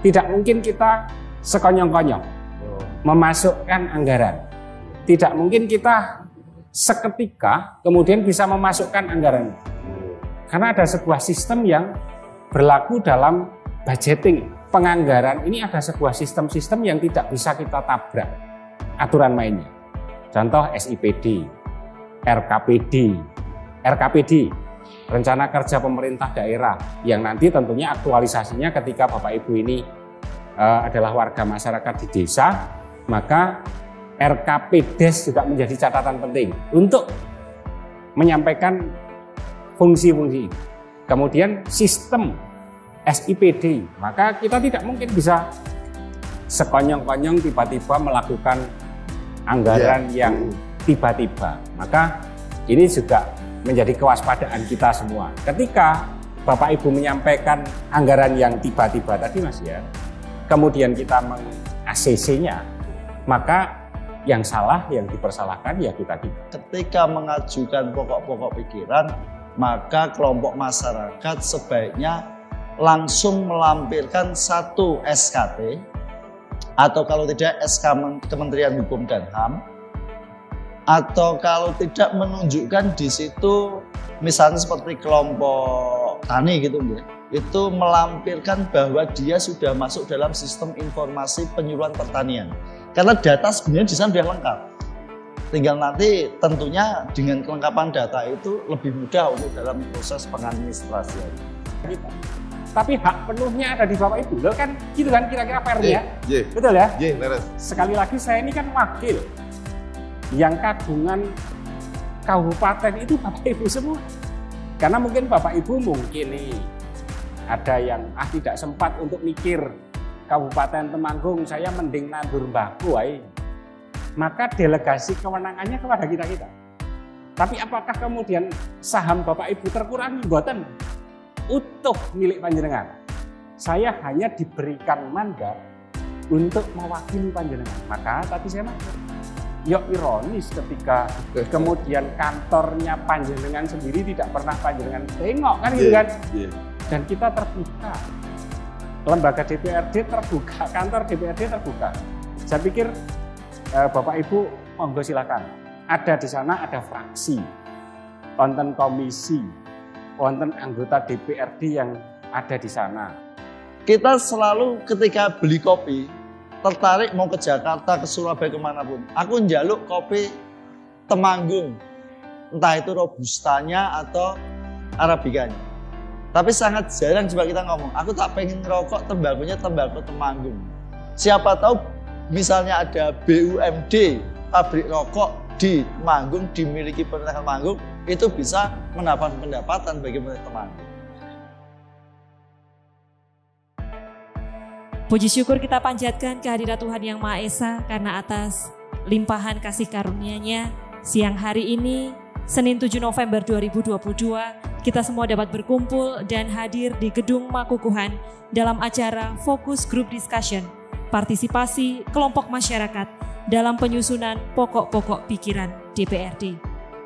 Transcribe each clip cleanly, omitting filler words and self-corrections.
Tidak mungkin kita sekonyong-konyong memasukkan anggaran. Tidak mungkin kita seketika kemudian bisa memasukkan anggaran. Karena ada sebuah sistem yang berlaku dalam budgeting. Penganggaran ini ada sebuah sistem-sistem yang tidak bisa kita tabrak aturan mainnya. Contoh SIPD, RKPD, Rencana Kerja Pemerintah Daerah, yang nanti tentunya aktualisasinya ketika Bapak Ibu ini adalah warga masyarakat di desa, maka RKPDes juga menjadi catatan penting untuk menyampaikan fungsi-fungsi. Kemudian sistem SIPD, maka kita tidak mungkin bisa sekonyong-konyong tiba-tiba melakukan anggaran yang tiba-tiba. Maka ini juga menjadi kewaspadaan kita semua. Ketika Bapak Ibu menyampaikan anggaran yang tiba-tiba tadi Mas ya, kemudian kita meng-ACC-nya, maka yang salah, yang dipersalahkan ya kita. Ketika mengajukan pokok-pokok pikiran, maka kelompok masyarakat sebaiknya langsung melampirkan satu SKT atau kalau tidak SK Kementerian Hukum dan HAM, atau kalau tidak menunjukkan di situ misalnya seperti kelompok tani gitu ya, itu melampirkan bahwa dia sudah masuk dalam sistem informasi penyuluhan pertanian. Karena data sebenarnya di sana sudah lengkap. Tinggal nanti tentunya dengan kelengkapan data itu lebih mudah untuk dalam proses pengadministrasian. Tapi hak penuhnya ada di Bapak Ibu, loh kan gitu kan kira-kira fairnya? Betul ya? Sekali lagi saya ini kan wakil. Yang kagungan kabupaten itu Bapak Ibu semua. Karena mungkin Bapak Ibu mungkin nih ada yang tidak sempat untuk mikir Kabupaten Temanggung, saya mending nandur mbahku ae. Maka delegasi kewenangannya kepada kita-kita. Tapi apakah kemudian saham Bapak Ibu terkurangi? Mboten. Utuh milik panjenengan. Saya hanya diberikan mandat untuk mewakili panjenengan. Maka tadi saya maksud, ya ironis ketika kemudian kantornya panjenengan sendiri tidak pernah panjenengan tengok kan gitu kan. Dan kita terbuka, lembaga DPRD terbuka, kantor DPRD terbuka. Saya pikir Bapak Ibu monggo silakan. Ada di sana ada fraksi, wonten komisi, wonten anggota DPRD yang ada di sana. Kita selalu ketika beli kopi tertarik mau ke Jakarta, ke Surabaya, kemanapun, aku njaluk kopi Temanggung, entah itu robustanya atau arabikanya. Tapi sangat jarang coba kita ngomong, aku tak pengen ngerokok tembakunya tembakau Temanggung. Siapa tahu misalnya ada BUMD, pabrik rokok di Temanggung, dimiliki pemerintah Temanggung, itu bisa mendapat pendapatan bagi pemerintah Temanggung. Puji syukur kita panjatkan kehadirat Tuhan Yang Maha Esa karena atas limpahan kasih karunia-Nya siang hari ini, Senin 7 November 2022, kita semua dapat berkumpul dan hadir di Gedung Makukuhan dalam acara Fokus Group Discussion, partisipasi kelompok masyarakat dalam penyusunan pokok-pokok pikiran DPRD.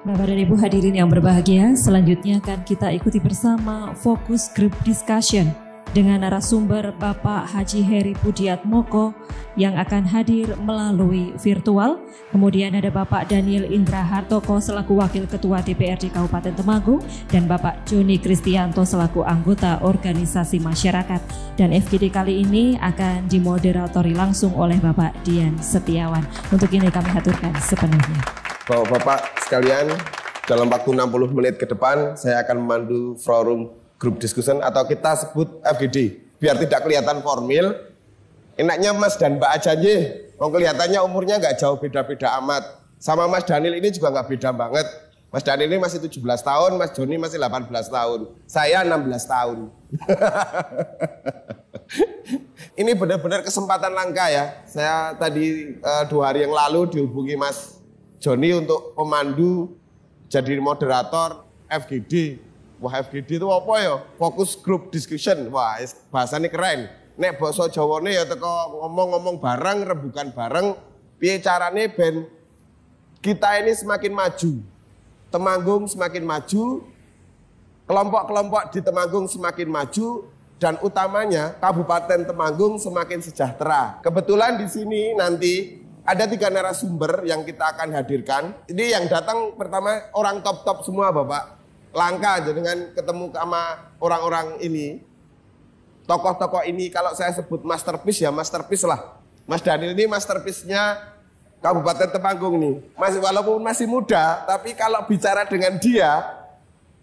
Bapak dan Ibu hadirin yang berbahagia, selanjutnya akan kita ikuti bersama Fokus Group Discussion dengan narasumber Bapak Haji Heri Budiatmoko yang akan hadir melalui virtual. Kemudian ada Bapak Daniel Indra Hartoko selaku Wakil Ketua DPRD Kabupaten Temanggung dan Bapak Joni Kristianto selaku anggota organisasi masyarakat. Dan FGD kali ini akan dimoderatori langsung oleh Bapak Dian Setiawan. Untuk ini kami haturkan sepenuhnya. Bapak-bapak sekalian, dalam waktu 60 menit ke depan saya akan memandu forum Group Discussion atau kita sebut FGD. Biar tidak kelihatan formil, enaknya Mas dan Mbak aja nih. Kelihatannya umurnya nggak jauh beda-beda amat. Sama Mas Daniel ini juga nggak beda banget. Mas Daniel ini masih 17 tahun, Mas Joni masih 18 tahun. Saya 16 tahun. Ini benar-benar kesempatan langka ya. Saya tadi 2 hari yang lalu dihubungi Mas Joni untuk pemandu jadi moderator FGD. Wah, FGD itu apa ya? Fokus Group Discussion. Wah, bahasanya keren. Nek basa Jawane ya teko ngomong-ngomong bareng, rembukan bareng. Piye carane ben kita ini semakin maju. Temanggung semakin maju. Kelompok-kelompok di Temanggung semakin maju. dan utamanya Kabupaten Temanggung semakin sejahtera. Kebetulan di sini nanti ada 3 narasumber yang kita akan hadirkan. Ini yang datang pertama orang top-top semua Bapak. Langka aja dengan ketemu sama orang-orang ini. Tokoh-tokoh ini kalau saya sebut masterpiece ya masterpiece lah. Mas Daniel ini masterpiece-nya Kabupaten Temanggung nih. Walaupun masih muda, tapi kalau bicara dengan dia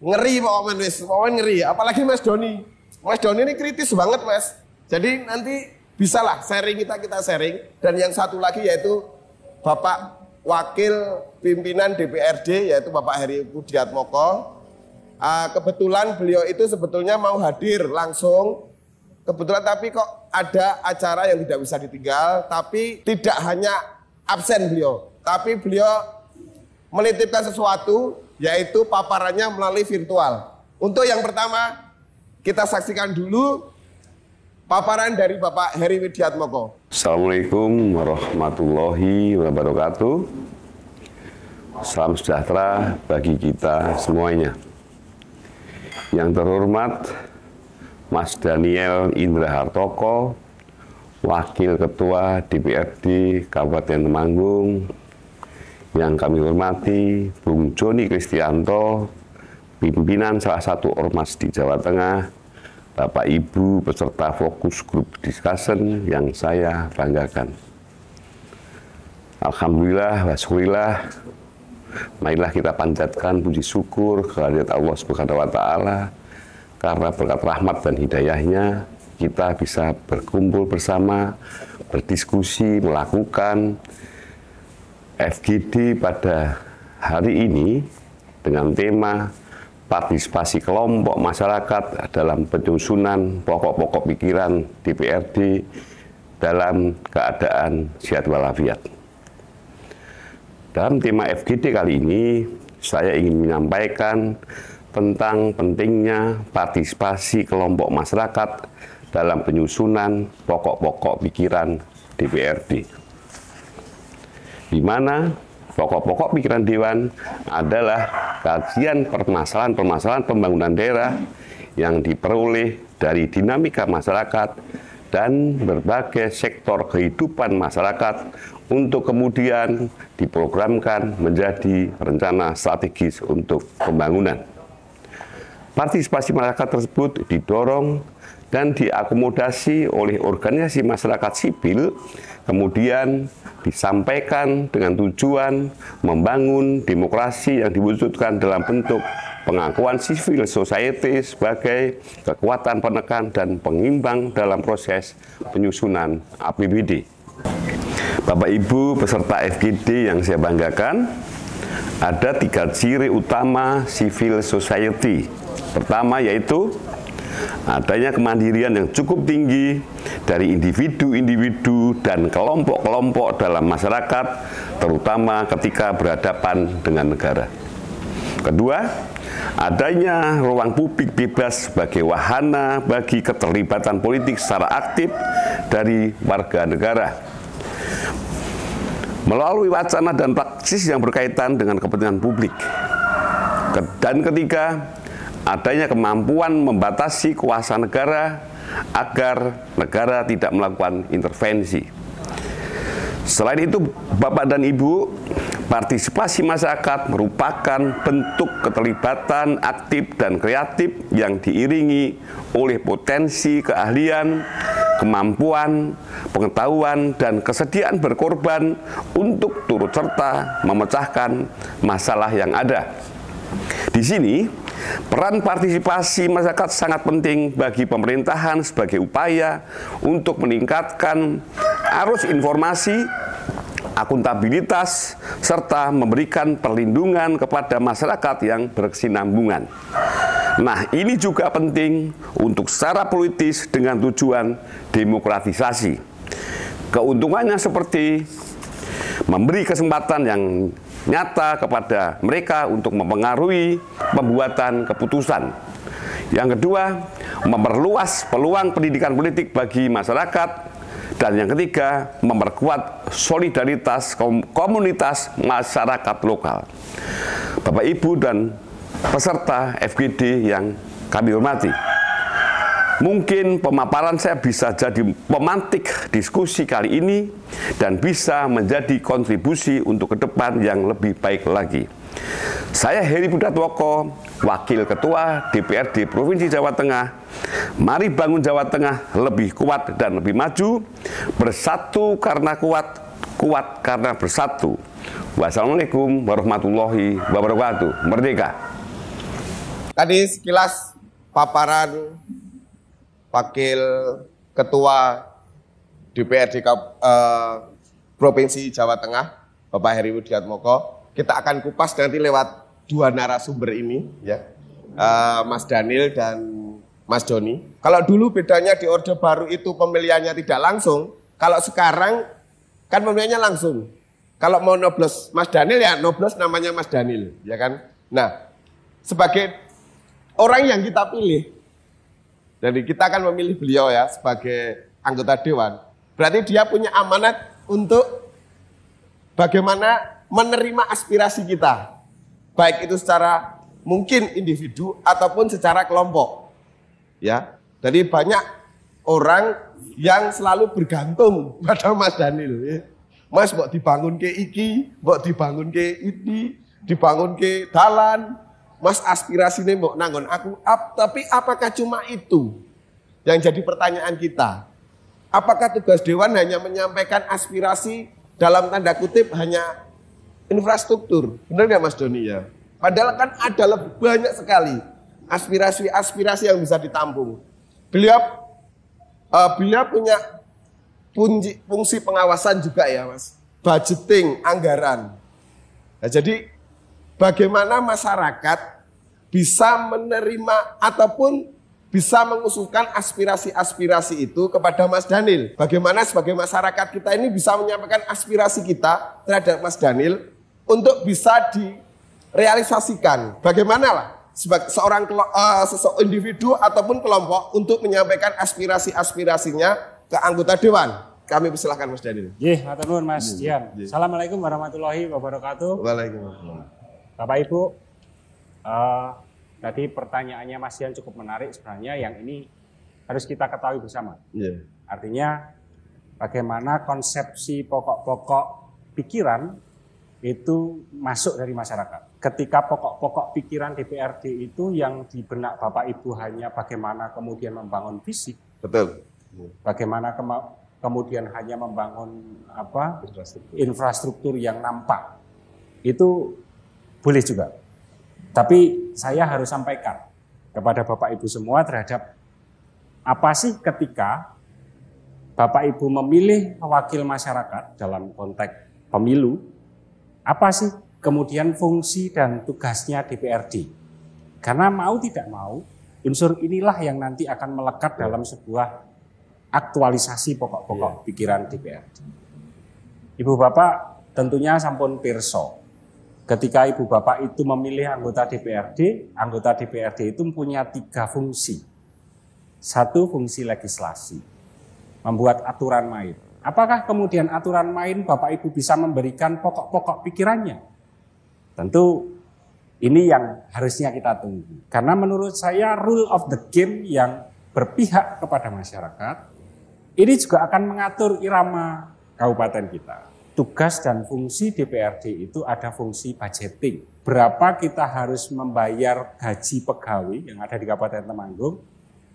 ngeri pokoknya ngeri. Apalagi Mas Doni. Mas Doni ini kritis banget Mas. Jadi nanti bisalah sharing kita sharing. Dan yang satu lagi yaitu Bapak Wakil Pimpinan DPRD yaitu Bapak Heri Budiatmoko. Kebetulan beliau itu sebetulnya mau hadir langsung. Kebetulan tapi kok ada acara yang tidak bisa ditinggal. Tapi tidak hanya absen beliau. Tapi beliau menitipkan sesuatu yaitu paparannya melalui virtual. Untuk yang pertama kita saksikan dulu paparan dari Bapak Heri Widiatmoko. Assalamualaikum warahmatullahi wabarakatuh. Salam sejahtera bagi kita semuanya. Yang terhormat Mas Daniel Indra Hartoko, Wakil Ketua DPRD Kabupaten Temanggung. Yang kami hormati Bung Joni Kristianto, pimpinan salah satu ormas di Jawa Tengah, Bapak Ibu peserta fokus grup discussion yang saya banggakan. Alhamdulillah, wasyukurillah, marilah kita panjatkan puji syukur kehadirat Allah Subhanahu wa Ta'ala, karena berkat rahmat dan hidayahnya kita bisa berkumpul bersama, berdiskusi, melakukan FGD pada hari ini dengan tema partisipasi kelompok masyarakat dalam penyusunan pokok-pokok pikiran DPRD dalam keadaan sehat walafiat. Dalam tema FGD kali ini, saya ingin menyampaikan tentang pentingnya partisipasi kelompok masyarakat dalam penyusunan pokok-pokok pikiran DPRD. Di mana pokok-pokok pikiran Dewan adalah kajian permasalahan-permasalahan pembangunan daerah yang diperoleh dari dinamika masyarakat dan berbagai sektor kehidupan masyarakat untuk kemudian diprogramkan menjadi rencana strategis untuk pembangunan. Partisipasi masyarakat tersebut didorong dan diakomodasi oleh organisasi masyarakat sipil, kemudian disampaikan dengan tujuan membangun demokrasi yang diwujudkan dalam bentuk pengakuan civil society sebagai kekuatan penekan dan pengimbang dalam proses penyusunan APBD. Bapak Ibu peserta FGD yang saya banggakan, ada 3 ciri utama civil society. Pertama yaitu adanya kemandirian yang cukup tinggi dari individu-individu dan kelompok-kelompok dalam masyarakat, terutama ketika berhadapan dengan negara. Kedua, adanya ruang publik bebas sebagai wahana bagi keterlibatan politik secara aktif dari warga negara melalui wacana dan praksis yang berkaitan dengan kepentingan publik. Dan ketiga, adanya kemampuan membatasi kuasa negara agar negara tidak melakukan intervensi. Selain itu, Bapak dan Ibu, partisipasi masyarakat merupakan bentuk keterlibatan aktif dan kreatif yang diiringi oleh potensi keahlian, kemampuan, pengetahuan, dan kesediaan berkorban untuk turut serta memecahkan masalah yang ada. Di sini, peran partisipasi masyarakat sangat penting bagi pemerintahan sebagai upaya untuk meningkatkan arus informasi, akuntabilitas, serta memberikan perlindungan kepada masyarakat yang berkesinambungan. Nah, ini juga penting untuk secara politis dengan tujuan demokratisasi. Keuntungannya seperti memberi kesempatan yang nyata kepada mereka untuk mempengaruhi pembuatan keputusan. Yang kedua, memperluas peluang pendidikan politik bagi masyarakat. Dan yang ketiga, memperkuat solidaritas komunitas masyarakat lokal. Bapak, Ibu, dan peserta FGD yang kami hormati, Mungkin pemaparan saya bisa jadi pemantik diskusi kali ini dan bisa menjadi kontribusi untuk ke depan yang lebih baik lagi. Saya Heri Budatwoko, Wakil Ketua DPRD Provinsi Jawa Tengah. Mari bangun Jawa Tengah lebih kuat dan lebih maju, bersatu karena kuat, kuat karena bersatu. Wassalamualaikum warahmatullahi wabarakatuh. Merdeka! Tadi sekilas paparan Wakil Ketua DPRD Provinsi Jawa Tengah, Bapak Heri Budatwoko. Kita akan kupas nanti lewat dua narasumber ini, ya, Mas Daniel dan Mas Joni. Kalau dulu bedanya di Orde Baru itu pemilihannya tidak langsung, kalau sekarang kan pemilihannya langsung. Kalau mau noblos Mas Daniel ya noblos namanya Mas Daniel, ya kan? Nah, sebagai orang yang kita pilih, jadi kita akan memilih beliau ya sebagai anggota dewan. Berarti dia punya amanat untuk bagaimana menerima aspirasi kita. Baik itu secara mungkin individu ataupun secara kelompok. Ya. Jadi banyak orang yang selalu bergantung pada Mas Daniel. Ya. Mas mau dibangun ke iki, mau dibangun ke ini, dibangun ke dalan. Mas aspirasinya mau nangon aku tapi apakah cuma itu yang jadi pertanyaan kita? Apakah tugas dewan hanya menyampaikan aspirasi dalam tanda kutip hanya infrastruktur? Benar nggak Mas Doni ya? Padahal kan ada lebih banyak sekali aspirasi-aspirasi yang bisa ditampung. Beliau punya fungsi pengawasan juga ya Mas. Budgeting, anggaran. Nah, jadi bagaimana masyarakat bisa menerima ataupun bisa mengusulkan aspirasi-aspirasi itu kepada Mas Daniel. Bagaimana sebagai masyarakat kita ini bisa menyampaikan aspirasi kita terhadap Mas Daniel untuk bisa direalisasikan. Bagaimana lah sebagai seorang individu ataupun kelompok untuk menyampaikan aspirasi-aspirasinya ke anggota dewan. Kami persilahkan Mas Daniel. Matur nuwun Mas Dian. Assalamualaikum warahmatullahi wabarakatuh. Waalaikumsalam. Bapak Ibu, tadi pertanyaannya Mas Dian cukup menarik sebenarnya, yang ini harus kita ketahui bersama. Artinya bagaimana konsepsi pokok-pokok pikiran itu masuk dari masyarakat. Ketika pokok-pokok pikiran DPRD itu yang di benak Bapak Ibu hanya bagaimana kemudian membangun fisik. Betul. Bagaimana kemudian hanya membangun infrastruktur yang nampak. Itu boleh juga. Tapi saya harus sampaikan kepada Bapak Ibu semua terhadap apa sih ketika Bapak Ibu memilih wakil masyarakat dalam konteks pemilu, apa sih kemudian fungsi dan tugasnya DPRD. Karena mau tidak mau, unsur inilah yang nanti akan melekat dalam sebuah aktualisasi pokok-pokok pikiran DPRD. Ibu Bapak tentunya sampun pirsa. Ketika Ibu Bapak itu memilih anggota DPRD itu punya 3 fungsi. 1, fungsi legislasi, membuat aturan main. Apakah kemudian aturan main Bapak Ibu bisa memberikan pokok-pokok pikirannya? Tentu ini yang harusnya kita tunggu. Karena menurut saya rule of the game yang berpihak kepada masyarakat, ini juga akan mengatur irama kabupaten kita. Tugas dan fungsi DPRD itu ada fungsi budgeting. Berapa kita harus membayar gaji pegawai yang ada di Kabupaten Temanggung,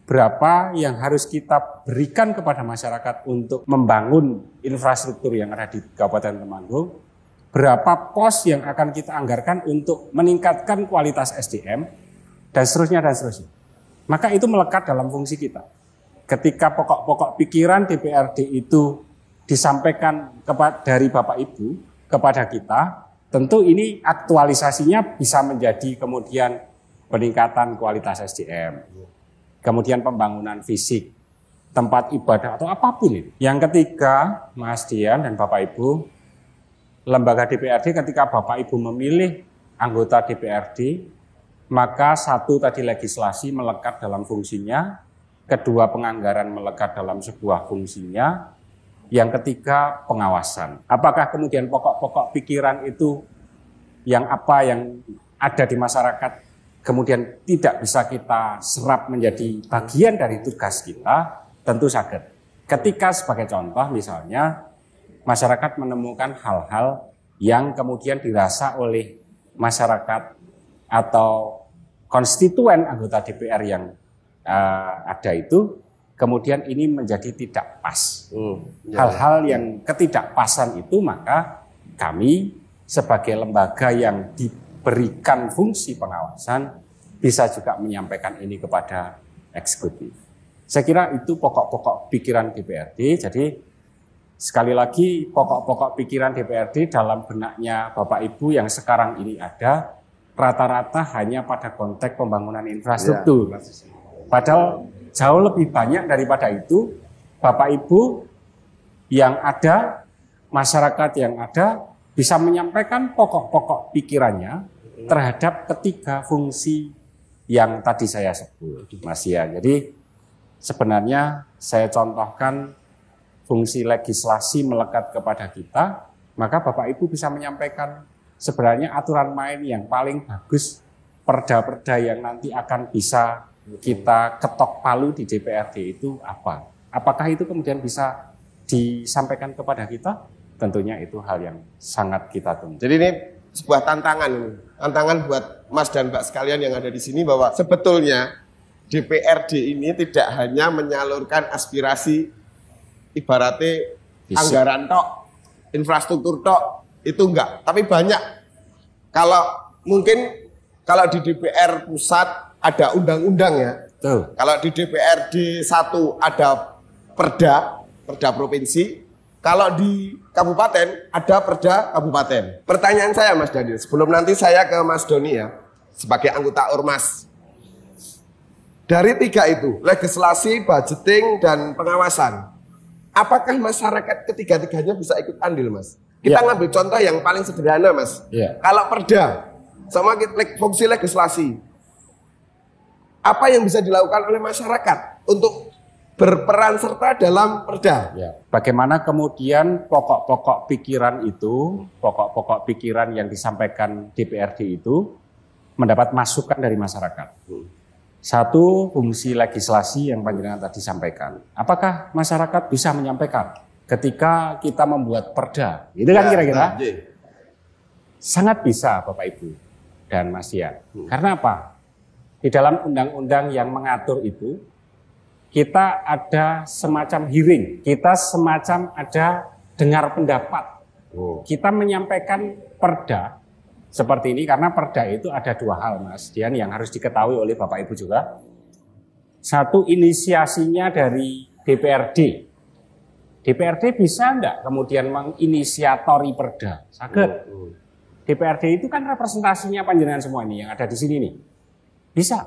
berapa yang harus kita berikan kepada masyarakat untuk membangun infrastruktur yang ada di Kabupaten Temanggung, berapa pos yang akan kita anggarkan untuk meningkatkan kualitas SDM, dan seterusnya dan seterusnya. Maka itu melekat dalam fungsi kita. Ketika pokok-pokok pikiran DPRD itu disampaikan dari Bapak Ibu kepada kita, tentu ini aktualisasinya bisa menjadi kemudian peningkatan kualitas SDM, kemudian pembangunan fisik, tempat ibadah atau apapun itu. Yang ketiga, Mas Dian dan Bapak Ibu, lembaga DPRD ketika Bapak Ibu memilih anggota DPRD, maka 1 tadi legislasi melekat dalam fungsinya, 2 penganggaran melekat dalam sebuah fungsinya, yang ketiga pengawasan. Apakah kemudian pokok-pokok pikiran itu yang ada di masyarakat kemudian tidak bisa kita serap menjadi bagian dari tugas kita, tentu saged. Ketika sebagai contoh misalnya masyarakat menemukan hal-hal yang kemudian dirasa oleh masyarakat atau konstituen anggota DPR yang ada itu, kemudian ini menjadi tidak pas. Hal-hal yang ketidakpasan itu, maka kami sebagai lembaga yang diberikan fungsi pengawasan bisa juga menyampaikan ini kepada eksekutif. Saya kira itu pokok-pokok pikiran DPRD. Jadi sekali lagi pokok-pokok pikiran DPRD dalam benaknya Bapak Ibu yang sekarang ini ada rata-rata hanya pada konteks pembangunan infrastruktur. Padahal jauh lebih banyak daripada itu, Bapak Ibu yang ada, masyarakat yang ada bisa menyampaikan pokok-pokok pikirannya terhadap ketiga fungsi yang tadi saya sebut, Mas ya. Jadi sebenarnya saya contohkan fungsi legislasi melekat kepada kita, maka Bapak Ibu bisa menyampaikan sebenarnya aturan main yang paling bagus, perda-perda yang nanti akan bisa kita ketok palu di DPRD itu apa. Apakah itu kemudian bisa disampaikan kepada kita? Tentunya itu hal yang sangat kita tunggu. Jadi ini sebuah tantangan buat Mas dan Mbak sekalian yang ada di sini, bahwa sebetulnya DPRD ini tidak hanya menyalurkan aspirasi ibaratnya anggaran tok, infrastruktur tok, itu enggak. Tapi banyak. Kalau mungkin kalau di DPR pusat ada undang-undang ya. Tuh. Kalau di DPRD 1 ada perda provinsi. Kalau di kabupaten ada perda kabupaten. Pertanyaan saya Mas Daniel, sebelum nanti saya ke Mas Doni ya, sebagai anggota Ormas. Dari tiga itu, legislasi, budgeting, dan pengawasan, apakah masyarakat ketiga-tiganya bisa ikut andil, Mas? Kita ngambil contoh yang paling sederhana, Mas. Kalau perda, sama fungsi legislasi, apa yang bisa dilakukan oleh masyarakat untuk berperan serta dalam perda? Bagaimana kemudian pokok-pokok pikiran itu, pokok-pokok pikiran yang disampaikan DPRD itu mendapat masukan dari masyarakat. Satu, fungsi legislasi yang panjenengan tadi sampaikan. Apakah masyarakat bisa menyampaikan ketika kita membuat perda? Itu kan kira-kira? Sangat bisa Bapak Ibu dan Mas Ian. Karena apa? Di dalam undang-undang yang mengatur itu, kita ada semacam hearing, kita semacam ada dengar pendapat. Kita menyampaikan perda seperti ini, karena perda itu ada dua hal, Mas Dian, yang harus diketahui oleh Bapak Ibu juga. Satu, inisiasinya dari DPRD. DPRD bisa enggak kemudian menginisiatori perda? Saged. DPRD itu kan representasinya panjenengan semua ini yang ada di sini nih. Bisa.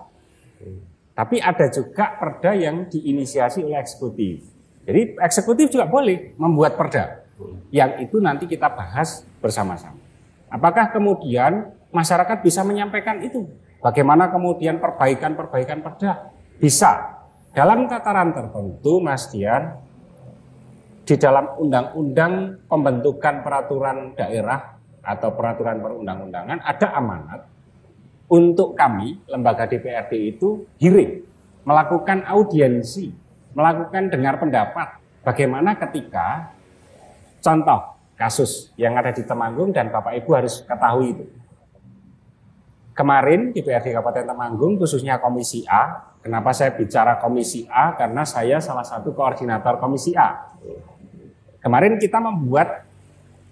Tapi ada juga perda yang diinisiasi oleh eksekutif. Jadi eksekutif juga boleh membuat perda. Yang itu nanti kita bahas bersama-sama. Apakah kemudian masyarakat bisa menyampaikan itu? Bagaimana kemudian perbaikan-perbaikan perda? Bisa. Dalam tataran tertentu, Mas Dian, di dalam undang-undang pembentukan peraturan daerah atau peraturan perundang-undangan ada amanat untuk kami, lembaga DPRD itu hearing, melakukan audiensi, melakukan dengar pendapat. Bagaimana ketika contoh kasus yang ada di Temanggung, dan Bapak Ibu harus ketahui itu. Kemarin DPRD Kabupaten Temanggung, khususnya Komisi A. Kenapa saya bicara Komisi A? Karena saya salah satu koordinator Komisi A. Kemarin kita membuat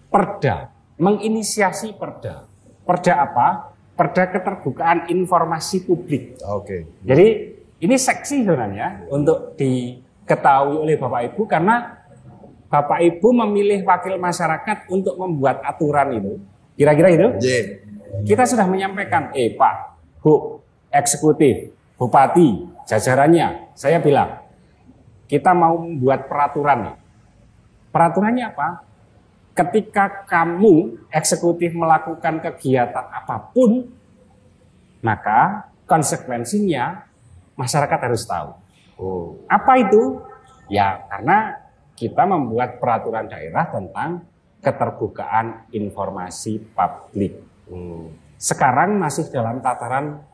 perda, menginisiasi perda. Perda apa? Perda keterbukaan informasi publik. Jadi ini seksi sebenarnya untuk diketahui oleh Bapak Ibu, karena Bapak Ibu memilih wakil masyarakat untuk membuat aturan itu. Kira-kira itu? Kita sudah menyampaikan, Pak, Bu, eksekutif, Bupati, jajarannya, saya bilang, kita mau membuat peraturan. Peraturannya apa? Ketika kamu eksekutif melakukan kegiatan apapun, maka konsekuensinya masyarakat harus tahu. Apa itu? Ya, karena kita membuat peraturan daerah tentang keterbukaan informasi publik. Sekarang masih dalam tataran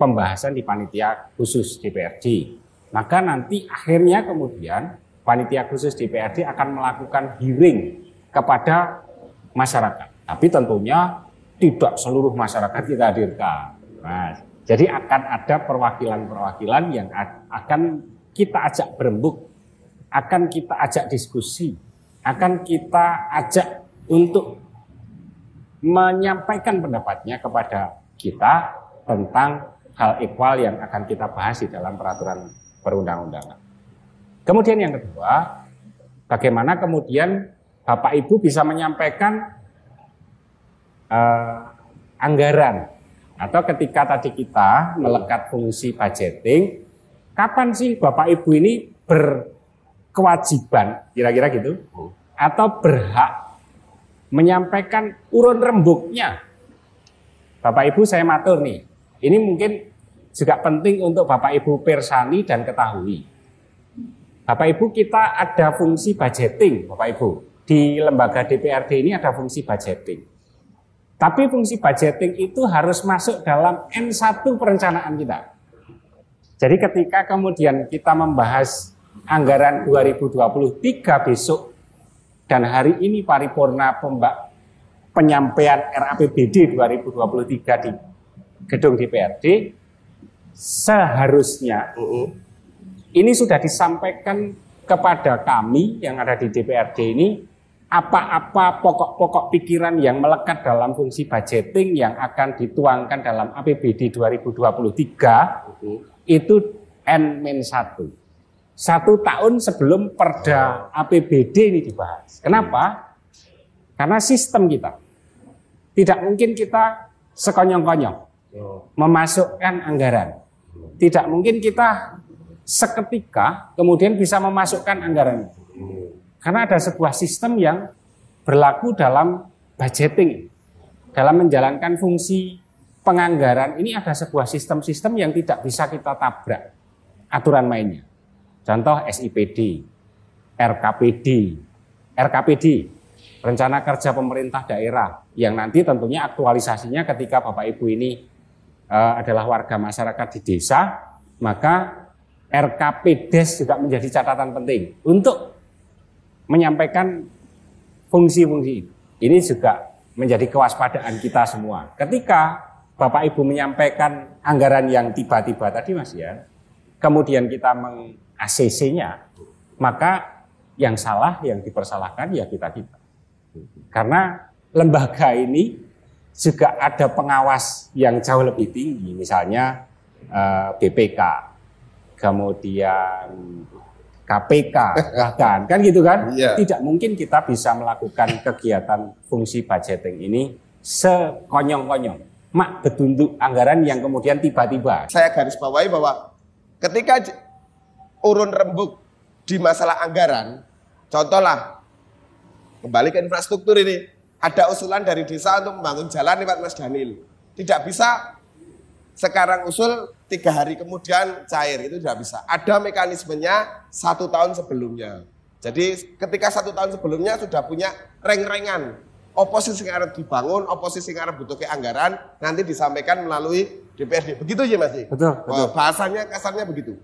pembahasan di panitia khusus DPRD. Maka nanti akhirnya kemudian panitia khusus DPRD akan melakukan hearing kepada masyarakat. Tapi tentunya tidak seluruh masyarakat kita hadirkan. Nah, jadi akan ada perwakilan-perwakilan yang akan kita ajak berembuk, akan kita ajak diskusi, akan kita ajak untuk menyampaikan pendapatnya kepada kita tentang hal ekwal yang akan kita bahas di dalam peraturan perundang-undangan. Kemudian yang kedua, bagaimana kemudian Bapak Ibu bisa menyampaikan anggaran, atau ketika tadi kita melekat fungsi budgeting, kapan sih Bapak Ibu ini berkewajiban, kira-kira gitu, atau berhak menyampaikan urun rembuknya. Bapak Ibu saya matur nih, ini mungkin juga penting untuk Bapak Ibu persani dan ketahui. Bapak Ibu kita ada fungsi budgeting, Bapak Ibu. Di lembaga DPRD ini ada fungsi budgeting. Tapi fungsi budgeting itu harus masuk dalam N1 perencanaan kita. Jadi ketika kemudian kita membahas anggaran 2023 besok dan hari ini paripurna penyampaian RAPBD 2023 di gedung DPRD, seharusnya ini sudah disampaikan kepada kami yang ada di DPRD ini apa-apa pokok-pokok pikiran yang melekat dalam fungsi budgeting yang akan dituangkan dalam APBD 2023 itu N-1. 1 tahun sebelum perda APBD ini dibahas. Kenapa? Karena sistem kita tidak mungkin kita sekonyong-konyong memasukkan anggaran. Tidak mungkin kita seketika kemudian bisa memasukkan anggaran. Karena ada sebuah sistem yang berlaku dalam budgeting. Dalam menjalankan fungsi penganggaran ini ada sebuah sistem-sistem yang tidak bisa kita tabrak aturan mainnya. Contoh SIPD, RKPD, Rencana Kerja Pemerintah Daerah, yang nanti tentunya aktualisasinya ketika Bapak Ibu ini adalah warga masyarakat di desa, maka RKPDes juga menjadi catatan penting untuk menyampaikan fungsi-fungsi ini. Ini juga menjadi kewaspadaan kita semua. Ketika Bapak Ibu menyampaikan anggaran yang tiba-tiba tadi Mas ya, kemudian kita meng-ACC-nya, maka yang salah, yang dipersalahkan ya kita-kita. Karena lembaga ini juga ada pengawas yang jauh lebih tinggi, misalnya BPK, kemudian KPK, bahkan kan gitu kan? Iya. Tidak mungkin kita bisa melakukan kegiatan fungsi budgeting ini sekonyong-konyong, mak betunduk anggaran yang kemudian tiba-tiba. Saya garis bawahi bahwa ketika urun rembuk di masalah anggaran, contohlah kembali ke infrastruktur ini, ada usulan dari desa untuk membangun jalan lewat Mas Daniel. Tidak bisa sekarang usul 3 hari kemudian cair, itu tidak bisa. Ada mekanismenya 1 tahun sebelumnya. Jadi ketika 1 tahun sebelumnya sudah punya reng-rengan, oposisi yang harus dibangun, oposisi yang harus butuh anggaran, nanti disampaikan melalui DPRD. Begitu ya Mas? Betul. Bahasanya kasarnya begitu.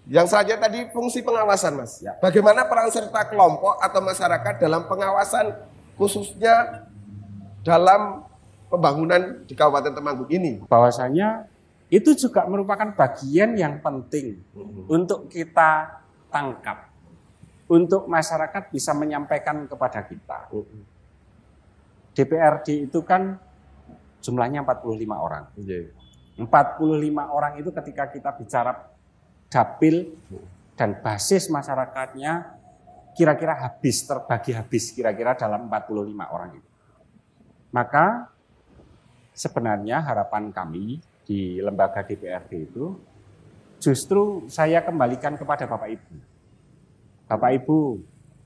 Yang selanjutnya tadi fungsi pengawasan Mas. Ya. Bagaimana peran serta kelompok atau masyarakat dalam pengawasan khususnya dalam pembangunan di Kabupaten Temanggung ini? Bahwasanya itu juga merupakan bagian yang penting untuk kita tangkap, untuk masyarakat bisa menyampaikan kepada kita. DPRD itu kan jumlahnya 45 orang. 45 orang itu ketika kita bicara dapil dan basis masyarakatnya kira-kira terbagi habis kira-kira dalam 45 orang itu. Maka sebenarnya harapan kami di lembaga DPRD itu justru saya kembalikan kepada Bapak Ibu. Bapak Ibu,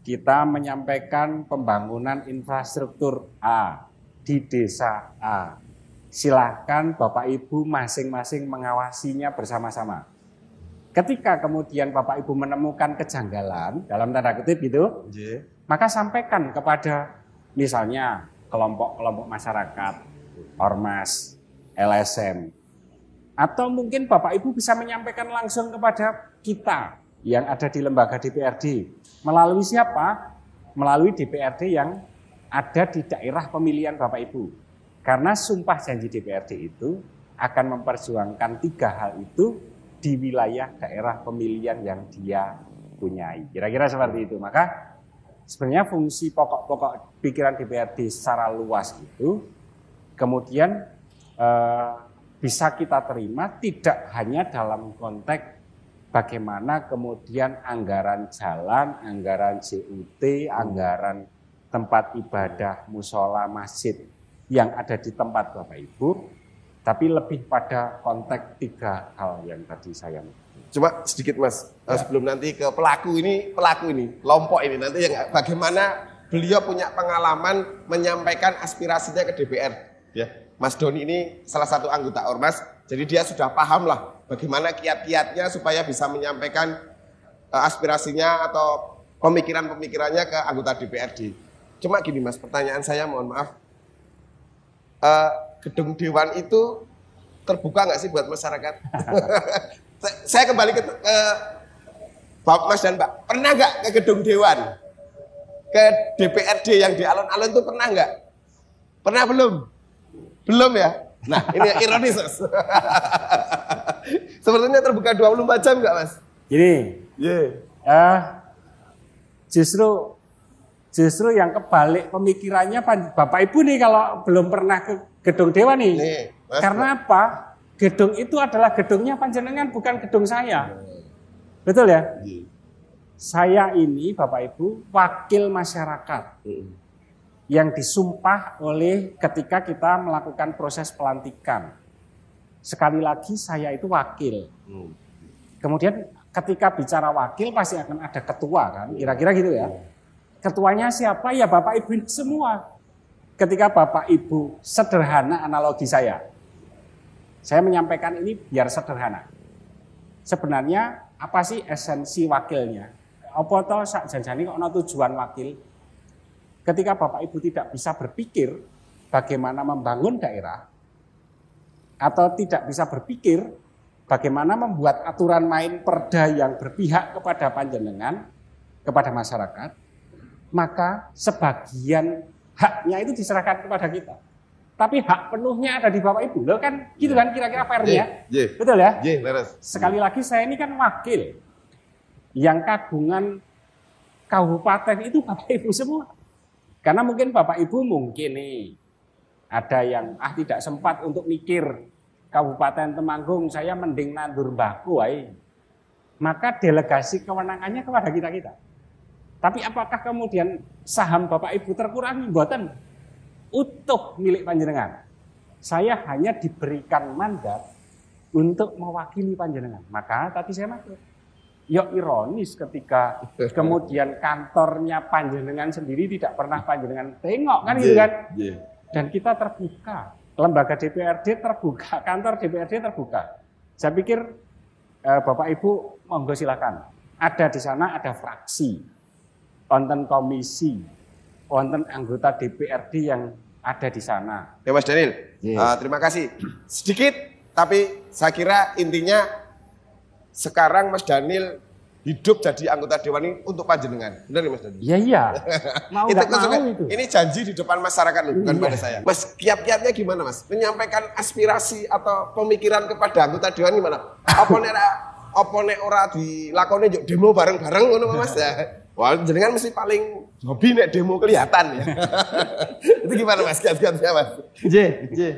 kita menyampaikan pembangunan infrastruktur A di desa A. Silahkan Bapak Ibu masing-masing mengawasinya bersama-sama. Ketika kemudian Bapak Ibu menemukan kejanggalan, dalam tanda kutip gitu, maka sampaikan kepada misalnya kelompok-kelompok masyarakat, ormas, LSM, Atau mungkin Bapak Ibu bisa menyampaikan langsung kepada kita yang ada di lembaga DPRD. Melalui siapa? Melalui DPRD yang ada di daerah pemilihan Bapak Ibu. Karena sumpah janji DPRD itu akan memperjuangkan 3 hal itu di wilayah daerah pemilihan yang dia punyai. Kira-kira seperti itu. Maka sebenarnya fungsi pokok-pokok pikiran DPRD secara luas itu kemudian bisa kita terima tidak hanya dalam konteks bagaimana kemudian anggaran jalan, anggaran JUT, anggaran tempat ibadah, musola, masjid yang ada di tempat Bapak Ibu, tapi lebih pada konteks 3 hal yang tadi saya Coba sedikit Mas, sebelum nanti ke pelaku ini, kelompok ini, nanti yang bagaimana beliau punya pengalaman menyampaikan aspirasinya ke DPR. Ya, Mas Doni ini salah satu anggota Ormas, jadi dia sudah paham lah bagaimana kiat-kiatnya supaya bisa menyampaikan aspirasinya atau pemikiran-pemikirannya ke anggota DPRD. Cuma gini Mas, pertanyaan saya mohon maaf, gedung Dewan itu terbuka nggak sih buat masyarakat? Saya kembali ke Bapak Mas dan Mbak, pernah nggak ke gedung Dewan? Ke DPRD yang di alun-alun itu pernah nggak? Pernah belum? Belum ya? Nah ini ironis Mas. Sebenarnya terbuka 24 jam nggak Mas? Gini, justru yang kebalik pemikirannya Bapak Ibu nih kalau belum pernah ke gedung Dewan nih. Mas, karena apa? Gedung itu adalah gedungnya panjenengan, bukan gedung saya. Betul ya? Saya ini Bapak Ibu wakil masyarakat yang disumpah oleh ketika kita melakukan proses pelantikan. Sekali lagi saya itu wakil. Kemudian ketika bicara wakil pasti akan ada ketua kan, kira-kira gitu ya. Ketuanya siapa? Ya Bapak Ibu semua. Ketika Bapak Ibu sederhana analogi saya menyampaikan ini biar sederhana. Sebenarnya apa sih esensi wakilnya? Apa toh sak janjane kok ana tujuan wakil? Ketika Bapak Ibu tidak bisa berpikir bagaimana membangun daerah atau tidak bisa berpikir bagaimana membuat aturan main perda yang berpihak kepada panjenengan, kepada masyarakat, maka sebagian haknya itu diserahkan kepada kita. Tapi hak penuhnya ada di Bapak Ibu. Loh kan gitu kan kira-kira fairnya. Betul ya? Sekali lagi saya ini kan wakil. Yang kagungan kabupaten itu Bapak Ibu semua. Karena mungkin Bapak Ibu nih ada yang tidak sempat untuk mikir Kabupaten Temanggung, saya mending nandur mbahku wae. Maka delegasi kewenangannya kepada kita-kita. Tapi apakah kemudian saham Bapak Ibu terkurangi? Mboten. Utuh milik panjenengan. Saya hanya diberikan mandat untuk mewakili panjenengan. Maka tadi saya maksud, ya ironis ketika kemudian kantornya panjenengan sendiri tidak pernah panjenengan tengok kan gitu kan. Dan kita terbuka, lembaga DPRD terbuka, kantor DPRD terbuka. Saya pikir Bapak Ibu monggo silakan. Ada di sana ada fraksi, wonten komisi, wonten anggota DPRD yang ada di sana. Ya Mas Daniel, terima kasih. Sedikit, tapi saya kira intinya sekarang Mas Daniel hidup jadi anggota Dewan ini untuk panjenengan. Benar ya Mas Daniel? Iya. Mau nggak mau itu. Ini janji di depan masyarakat loh, bukan pada saya. Mas, kiat-kiatnya gimana Mas? Menyampaikan aspirasi atau pemikiran kepada anggota Dewan gimana? Apa nek ora dilakoni yuk demo bareng-bareng ngono Mas ya. Wah, jenengan mesti paling hobi nek demo kelihatan ya. Itu gimana Mas? Kiat-kiatnya Mas?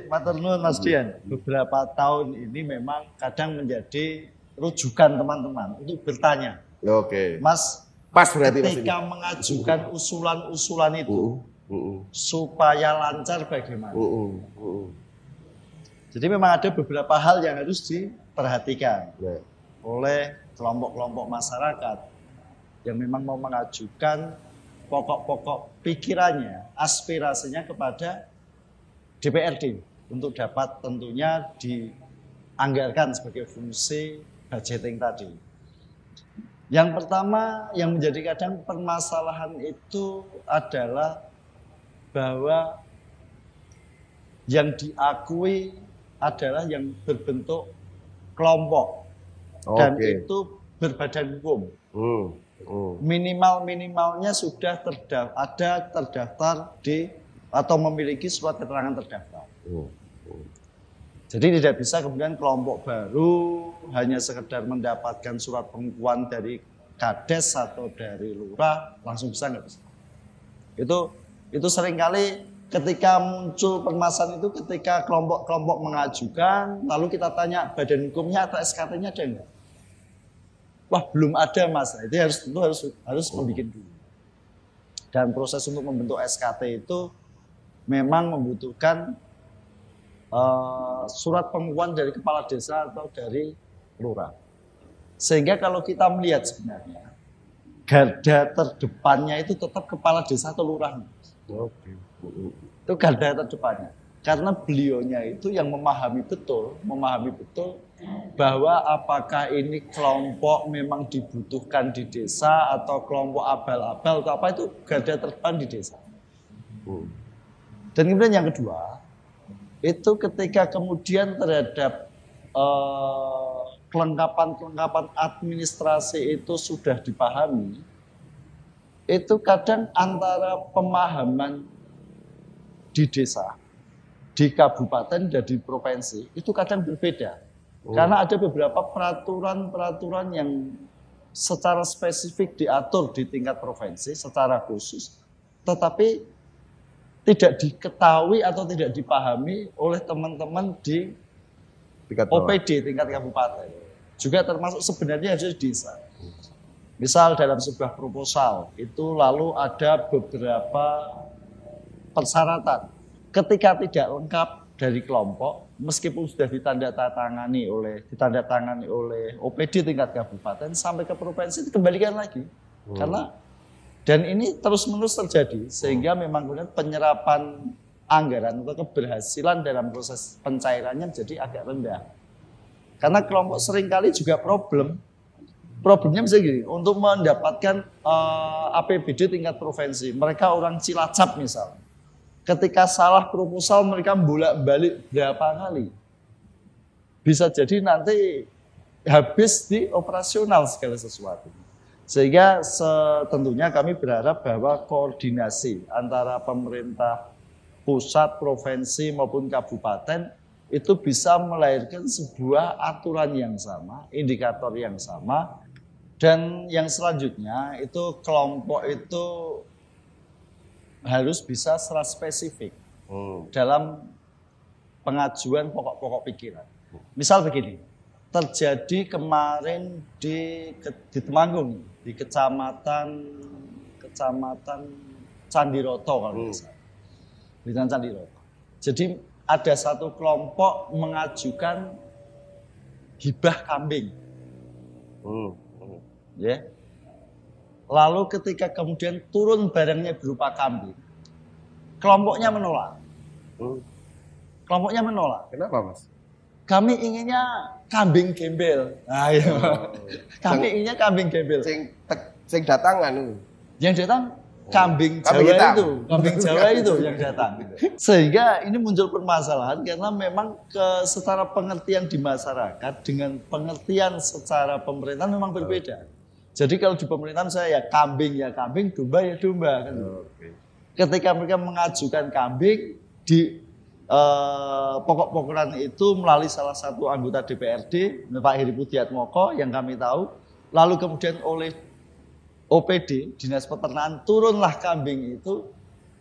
Matur nuwun Mas Dian. Beberapa tahun ini memang kadang menjadi rujukan teman-teman untuk bertanya. Oke. Mas, pas berarti ketika mengajukan usulan-usulan itu supaya lancar bagaimana? Jadi memang ada beberapa hal yang harus diperhatikan oleh kelompok-kelompok masyarakat yang memang mau mengajukan pokok-pokok pikirannya, aspirasinya kepada DPRD untuk dapat tentunya dianggarkan sebagai fungsi budgeting tadi. Yang pertama yang menjadi kadang permasalahan itu adalah bahwa yang diakui adalah yang berbentuk kelompok dan itu berbadan hukum. Minimalnya sudah terdaftar di atau memiliki surat keterangan terdaftar. Jadi tidak bisa kemudian kelompok baru hanya sekedar mendapatkan surat pengakuan dari Kades atau dari lurah langsung bisa, nggak bisa. Itu seringkali ketika muncul permasalahan itu ketika kelompok-kelompok mengajukan, lalu kita tanya badan hukumnya atau SKT-nya ada enggak? Wah, belum ada Mas. Itu harus membuat dulu. Dan proses untuk membentuk SKT itu memang membutuhkan surat pengakuan dari kepala desa atau dari lurah. Sehingga kalau kita melihat sebenarnya garda terdepannya itu tetap kepala desa atau lurah. Itu garda terdepannya. Karena beliaunya itu yang memahami betul bahwa apakah ini kelompok memang dibutuhkan di desa atau kelompok abal-abal atau apa, itu garda terdepan di desa. Dan kemudian yang kedua, itu ketika kemudian terhadap kelengkapan administrasi itu sudah dipahami, itu kadang antara pemahaman di desa, di kabupaten dan di provinsi itu kadang berbeda. Karena ada beberapa peraturan yang secara spesifik diatur di tingkat provinsi secara khusus, tetapi tidak diketahui atau tidak dipahami oleh teman-teman di OPD tingkat kabupaten. Juga termasuk sebenarnya harus di desa. Misal dalam sebuah proposal itu lalu ada beberapa persyaratan. Ketika tidak lengkap dari kelompok, meskipun sudah ditandatangani oleh OPD tingkat kabupaten sampai ke provinsi dikembalikan lagi. Karena dan ini terus-menerus terjadi sehingga memang kemudian penyerapan anggaran atau keberhasilan dalam proses pencairannya jadi agak rendah. Karena kelompok seringkali juga problemnya bisa gini, untuk mendapatkan APBD tingkat provinsi, mereka orang Cilacap misal. Ketika salah proposal mereka bolak-balik berapa kali. Bisa jadi nanti habis di operasional segala sesuatu. Sehingga tentunya kami berharap bahwa koordinasi antara pemerintah pusat, provinsi maupun kabupaten itu bisa melahirkan sebuah aturan yang sama, indikator yang sama, dan yang selanjutnya itu kelompok itu harus bisa secara spesifik dalam pengajuan pokok-pokok pikiran. Misal begini, terjadi kemarin di Temanggung, di kecamatan Candiroto kalau tidak salah. Di Candiroto. Jadi ada satu kelompok mengajukan hibah kambing. Ya. Lalu ketika kemudian turun barangnya berupa kambing, kelompoknya menolak. Kelompoknya menolak. Kenapa, Mas? Kami inginnya kambing gembel. Nah, iya. Kami inginnya kambing gembel. Sing datangan. Yang datang kambing Jawa itu, kambing Jawa itu yang datang. Sehingga ini muncul permasalahan karena memang secara pengertian di masyarakat dengan pengertian secara pemerintahan memang berbeda. Jadi kalau di pemerintahan saya ya kambing, domba ya domba. Kan. Ketika mereka mengajukan kambing di pokok-pokokan itu melalui salah satu anggota DPRD, Pak Heri Pudiatmoko yang kami tahu, lalu kemudian oleh OPD, Dinas Peternakan, turunlah kambing itu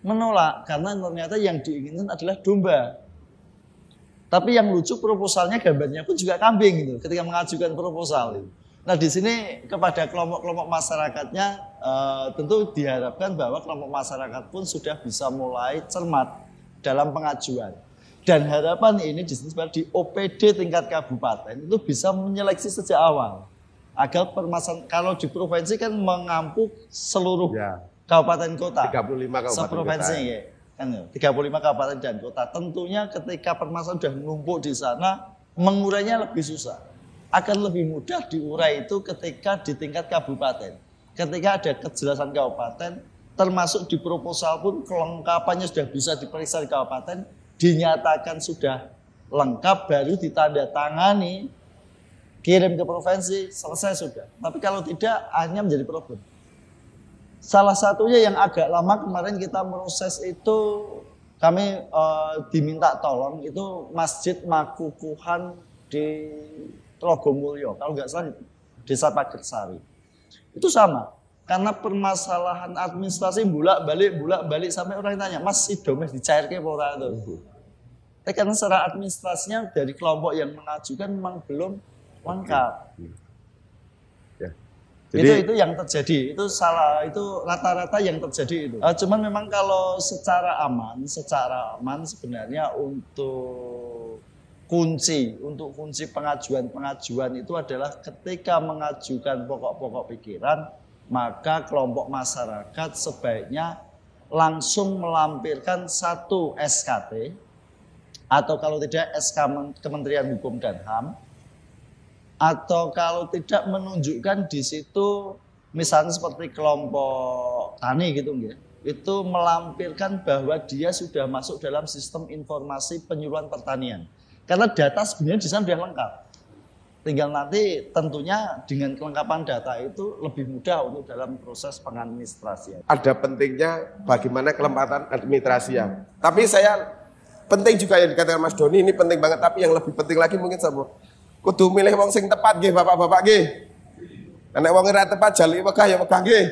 menolak karena ternyata yang diinginkan adalah domba. Tapi yang lucu proposalnya gambarnya pun juga kambing itu ketika mengajukan proposal. Nah di sini kepada kelompok-kelompok masyarakatnya tentu diharapkan bahwa kelompok masyarakat pun sudah bisa mulai cermat dalam pengajuan. Dan harapan ini di sini di OPD tingkat kabupaten itu bisa menyeleksi sejak awal. Agar permasalahan, kalau di provinsi kan mengampu seluruh kabupaten kota. 35 kabupaten seprovinsi kota. Ya. Kan, 35 kabupaten dan kota. Tentunya ketika permasalahan sudah menumpuk di sana, mengurainya lebih susah. Akan lebih mudah diurai itu ketika di tingkat kabupaten. Ketika ada kejelasan kabupaten, termasuk di proposal pun kelengkapannya sudah bisa diperiksa di kabupaten, dinyatakan sudah lengkap, baru ditandatangani kirim ke provinsi, selesai sudah. Tapi kalau tidak, akhirnya menjadi problem. Salah satunya yang agak lama kemarin kita proses itu, kami diminta tolong, itu Masjid Makukuhan di Trogomulyo, kalau nggak salah Desa Pagersari. Itu sama, karena permasalahan administrasi bolak-balik sampai orang tanya, Mas Idomes dicairke ora itu. Tapi karena secara administrasinya dari kelompok yang mengajukan memang belum lengkap. Ya. Jadi, itu yang terjadi, itu salah, itu rata-rata yang terjadi itu. Cuman memang kalau secara aman sebenarnya untuk kunci pengajuan itu adalah ketika mengajukan pokok-pokok pikiran, maka kelompok masyarakat sebaiknya langsung melampirkan satu SKT atau kalau tidak SK Kementerian Hukum dan HAM, atau kalau tidak menunjukkan di situ misalnya seperti kelompok tani gitu ya, itu melampirkan bahwa dia sudah masuk dalam sistem informasi penyuluhan pertanian. Karena data sebenarnya di sana sudah lengkap. Tinggal nanti tentunya dengan kelengkapan data itu lebih mudah untuk dalam proses pengadministrasian. ada pentingnya bagaimana kelempatan administrasi ya. Tapi saya penting juga yang dikatakan Mas Doni, ini penting banget. Tapi yang lebih penting lagi mungkin sama kudu milih wong sing tepat nggih bapak-bapak nggih. Nek wong ora tepat jali wegah ya wegah nggih.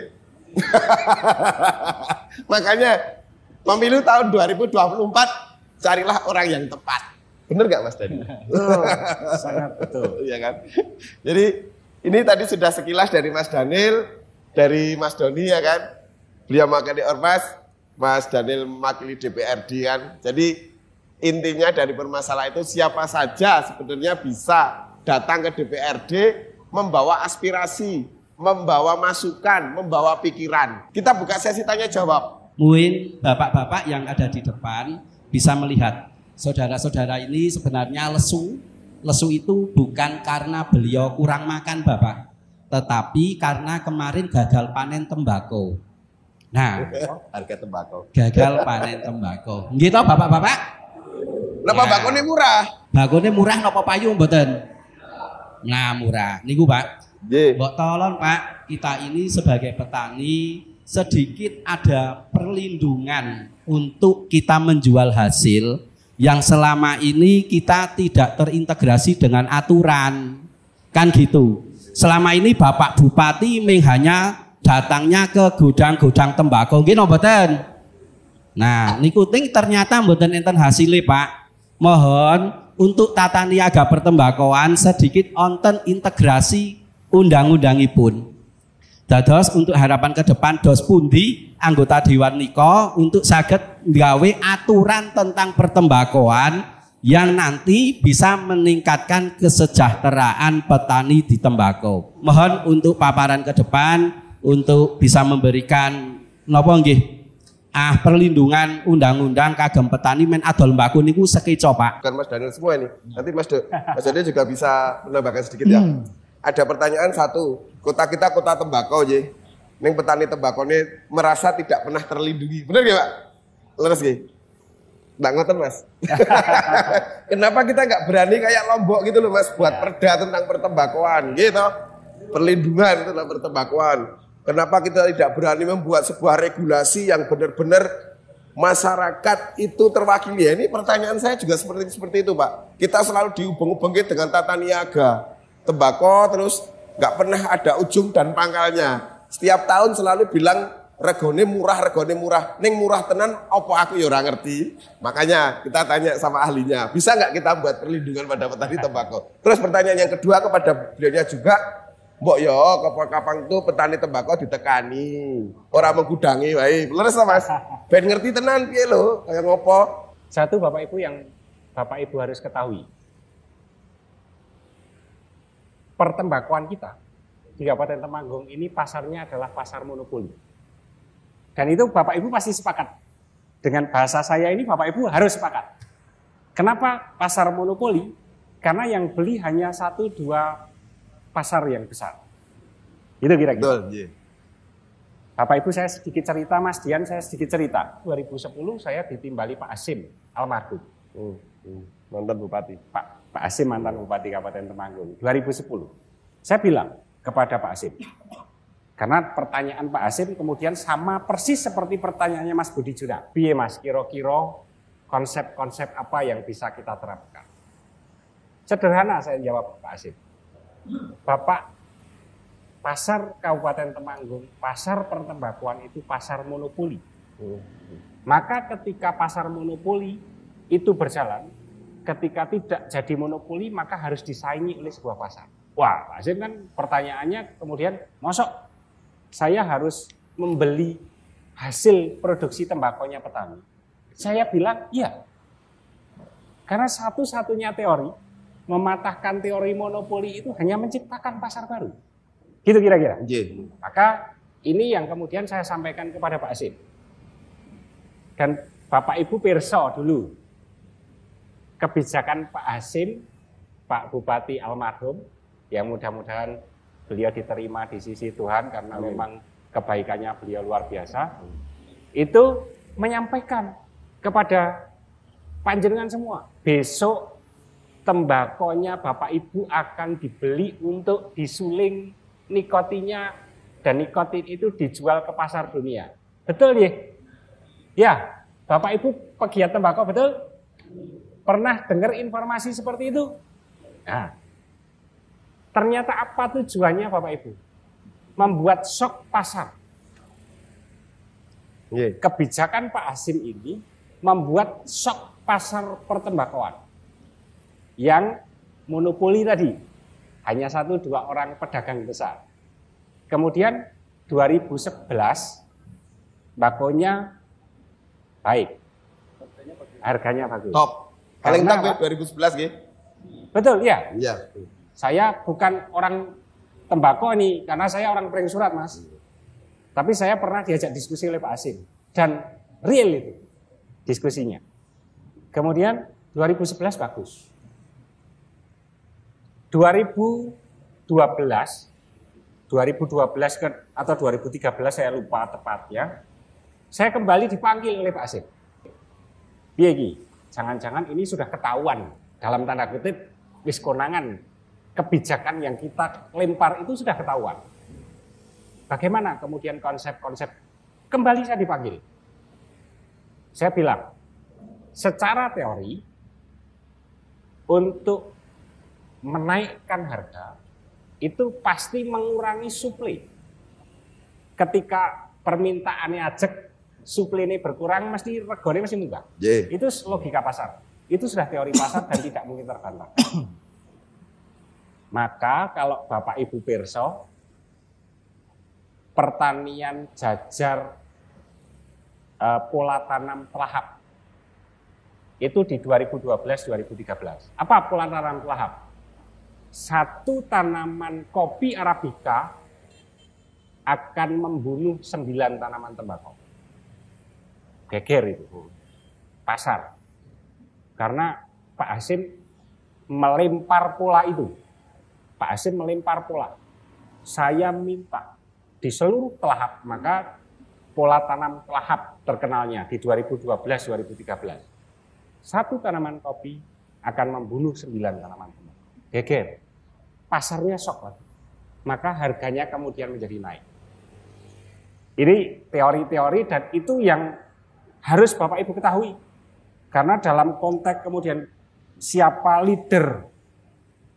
Makanya pemilu tahun 2024 carilah orang yang tepat. Bener nggak Mas Dani? Sangat betul. Iya kan? Jadi ini tadi sudah sekilas dari Mas Daniel, dari Mas Doni ya kan. Beliau mewakili Ormas, Mas Daniel mewakili DPRD kan. Jadi intinya dari permasalahan itu siapa saja sebenarnya bisa datang ke DPRD membawa aspirasi, membawa masukan, membawa pikiran. Kita buka sesi tanya jawab. Mungkin bapak-bapak yang ada di depan bisa melihat saudara-saudara ini sebenarnya lesu. Lesu itu bukan karena beliau kurang makan Bapak, tetapi karena kemarin gagal panen tembakau. Nah, harga tembakau. Gagal panen tembakau. Nggih toh bapak-bapak? Napa bakone murah? Bakone murah napa payu mboten? Nah, murah. Niku, Pak. Nggih. Mbok tolong, Pak, kita ini sebagai petani sedikit ada perlindungan untuk kita menjual hasil yang selama ini kita tidak terintegrasi dengan aturan. Kan gitu. Selama ini Bapak Bupati hanya datangnya ke gudang-gudang tembakau nggih napa mboten? Nah, niku ternyata mboten enten hasilnya, Pak. Mohon untuk tata niaga pertembakauan sedikit onten integrasi undang-undangipun. Dados untuk harapan ke depan dos pundi anggota Dewan nika untuk saged gawe aturan tentang pertembakauan yang nanti bisa meningkatkan kesejahteraan petani di tembakau. Mohon untuk paparan ke depan untuk bisa memberikan napa nggih perlindungan undang-undang kagem petani men adol mbako niku sekeco, Pak. Bukan Mas Daniel semua ini. Nanti Mas Daniel juga bisa menambahkan sedikit ya. Ada pertanyaan satu, kota kita kota tembakau ya. Ning petani tembakau ini merasa tidak pernah terlindungi. Benar nggak Pak? Leres nggih? Nggak ngoten Mas. Kenapa kita nggak berani kayak Lombok gitu loh Mas, buat perda tentang pertembakauan gitu. Perlindungan tentang pertembakauan. Kenapa kita tidak berani membuat sebuah regulasi yang benar-benar masyarakat itu terwakili? Ya, ini pertanyaan saya juga seperti itu Pak. Kita selalu dihubung-hubungkan dengan tata niaga tembakau, terus nggak pernah ada ujung dan pangkalnya. Setiap tahun selalu bilang regone murah. Ning murah tenan, opo aku ya ora ngerti. Makanya kita tanya sama ahlinya, bisa nggak kita buat perlindungan pada petani tembakau? Terus pertanyaan yang kedua kepada beliaunya juga, mbok yo kapan tuh petani tembakau ditekani, orang menggudangi wae. Leres Mas. Ben ngerti tenan piye lho, kaya ngopo? Satu Bapak Ibu yang Bapak Ibu harus ketahui. Pertembakauan kita di Kabupaten Temanggung ini pasarnya adalah pasar monopoli. Dan itu Bapak Ibu pasti sepakat. Dengan bahasa saya ini Bapak Ibu harus sepakat. Kenapa pasar monopoli? Karena yang beli hanya 1-2 pasar yang besar. Itu kira-kira. Betul, iya. Bapak Ibu saya sedikit cerita, Mas Dian saya sedikit cerita. 2010 saya ditimbali Pak Asim almarhum. Mantan Bupati. Pak Pak Hasim mantan Bupati Kabupaten Temanggung 2010. Saya bilang kepada Pak Hasim, karena pertanyaan Pak Hasim kemudian sama persis seperti pertanyaannya Mas Budi Juna. Piye Mas, kira-kira konsep-konsep apa yang bisa kita terapkan? Sederhana saya jawab Pak Hasim. Bapak, pasar Kabupaten Temanggung, pasar pertembakuan itu pasar monopoli. Maka ketika pasar monopoli itu berjalan, ketika tidak jadi monopoli maka harus disaingi oleh sebuah pasar. Wah, Pak Hasim kan pertanyaannya kemudian, mosok saya harus membeli hasil produksi tembakonya petani? Saya bilang, iya. Karena satu-satunya teori mematahkan teori monopoli itu hanya menciptakan pasar baru. Gitu kira-kira. Maka ini yang kemudian saya sampaikan kepada Pak Hasim. Dan Bapak Ibu pirsa dulu kebijakan Pak Hasim, Pak Bupati almarhum, yang mudah-mudahan beliau diterima di sisi Tuhan karena memang kebaikannya beliau luar biasa, itu menyampaikan kepada panjenengan semua, besok tembakonya Bapak Ibu akan dibeli untuk disuling nikotinnya, dan nikotin itu dijual ke pasar dunia. Betul ya? Ya, Bapak Ibu pegiat tembakau betul? Pernah dengar informasi seperti itu? Nah, ternyata apa tujuannya Bapak Ibu? Membuat shock pasar. Kebijakan Pak Hasim ini membuat shock pasar pertembakauan. Yang monopoli tadi, hanya 1-2 orang pedagang besar. Kemudian 2011, bakonya baik. Harganya bagus. Top. Paling top 2011 gitu. Betul, ya. Iya. Saya bukan orang tembakau nih, karena saya orang pering surat, Mas. Tapi saya pernah diajak diskusi oleh Pak Hasim. Dan real itu diskusinya. Kemudian 2011 bagus. 2012 atau 2013 saya lupa tepatnya. Saya kembali dipanggil oleh Pak Hasim. Piye iki? Jangan-jangan ini sudah ketahuan dalam tanda kutip wis konangan, kebijakan yang kita lempar itu sudah ketahuan. Bagaimana kemudian konsep-konsep? Kembali saya dipanggil. Saya bilang, secara teori untuk menaikkan harga itu pasti mengurangi suplai. Ketika permintaannya ajek, suplai ini berkurang, mesti regane mesti munggah. Itu logika pasar. Itu sudah teori pasar dan tidak mungkin terbantah. Maka kalau Bapak Ibu pirsa, pertanian jajar pola tanam telahap itu di 2012-2013. Apa pola tanam telahap? Satu tanaman kopi Arabica akan membunuh 9 tanaman tembakau. Geger itu pasar. Karena Pak Hasim melempar pola itu. Pak Hasim melempar pola. Saya minta di seluruh telahap, maka pola tanam telahap terkenalnya di 2012-2013. Satu tanaman kopi akan membunuh 9 tanaman tembakau. Geger. Pasarnya shock lagi. Maka harganya kemudian menjadi naik. Ini teori-teori dan itu yang harus Bapak Ibu ketahui. Karena dalam konteks kemudian siapa leader,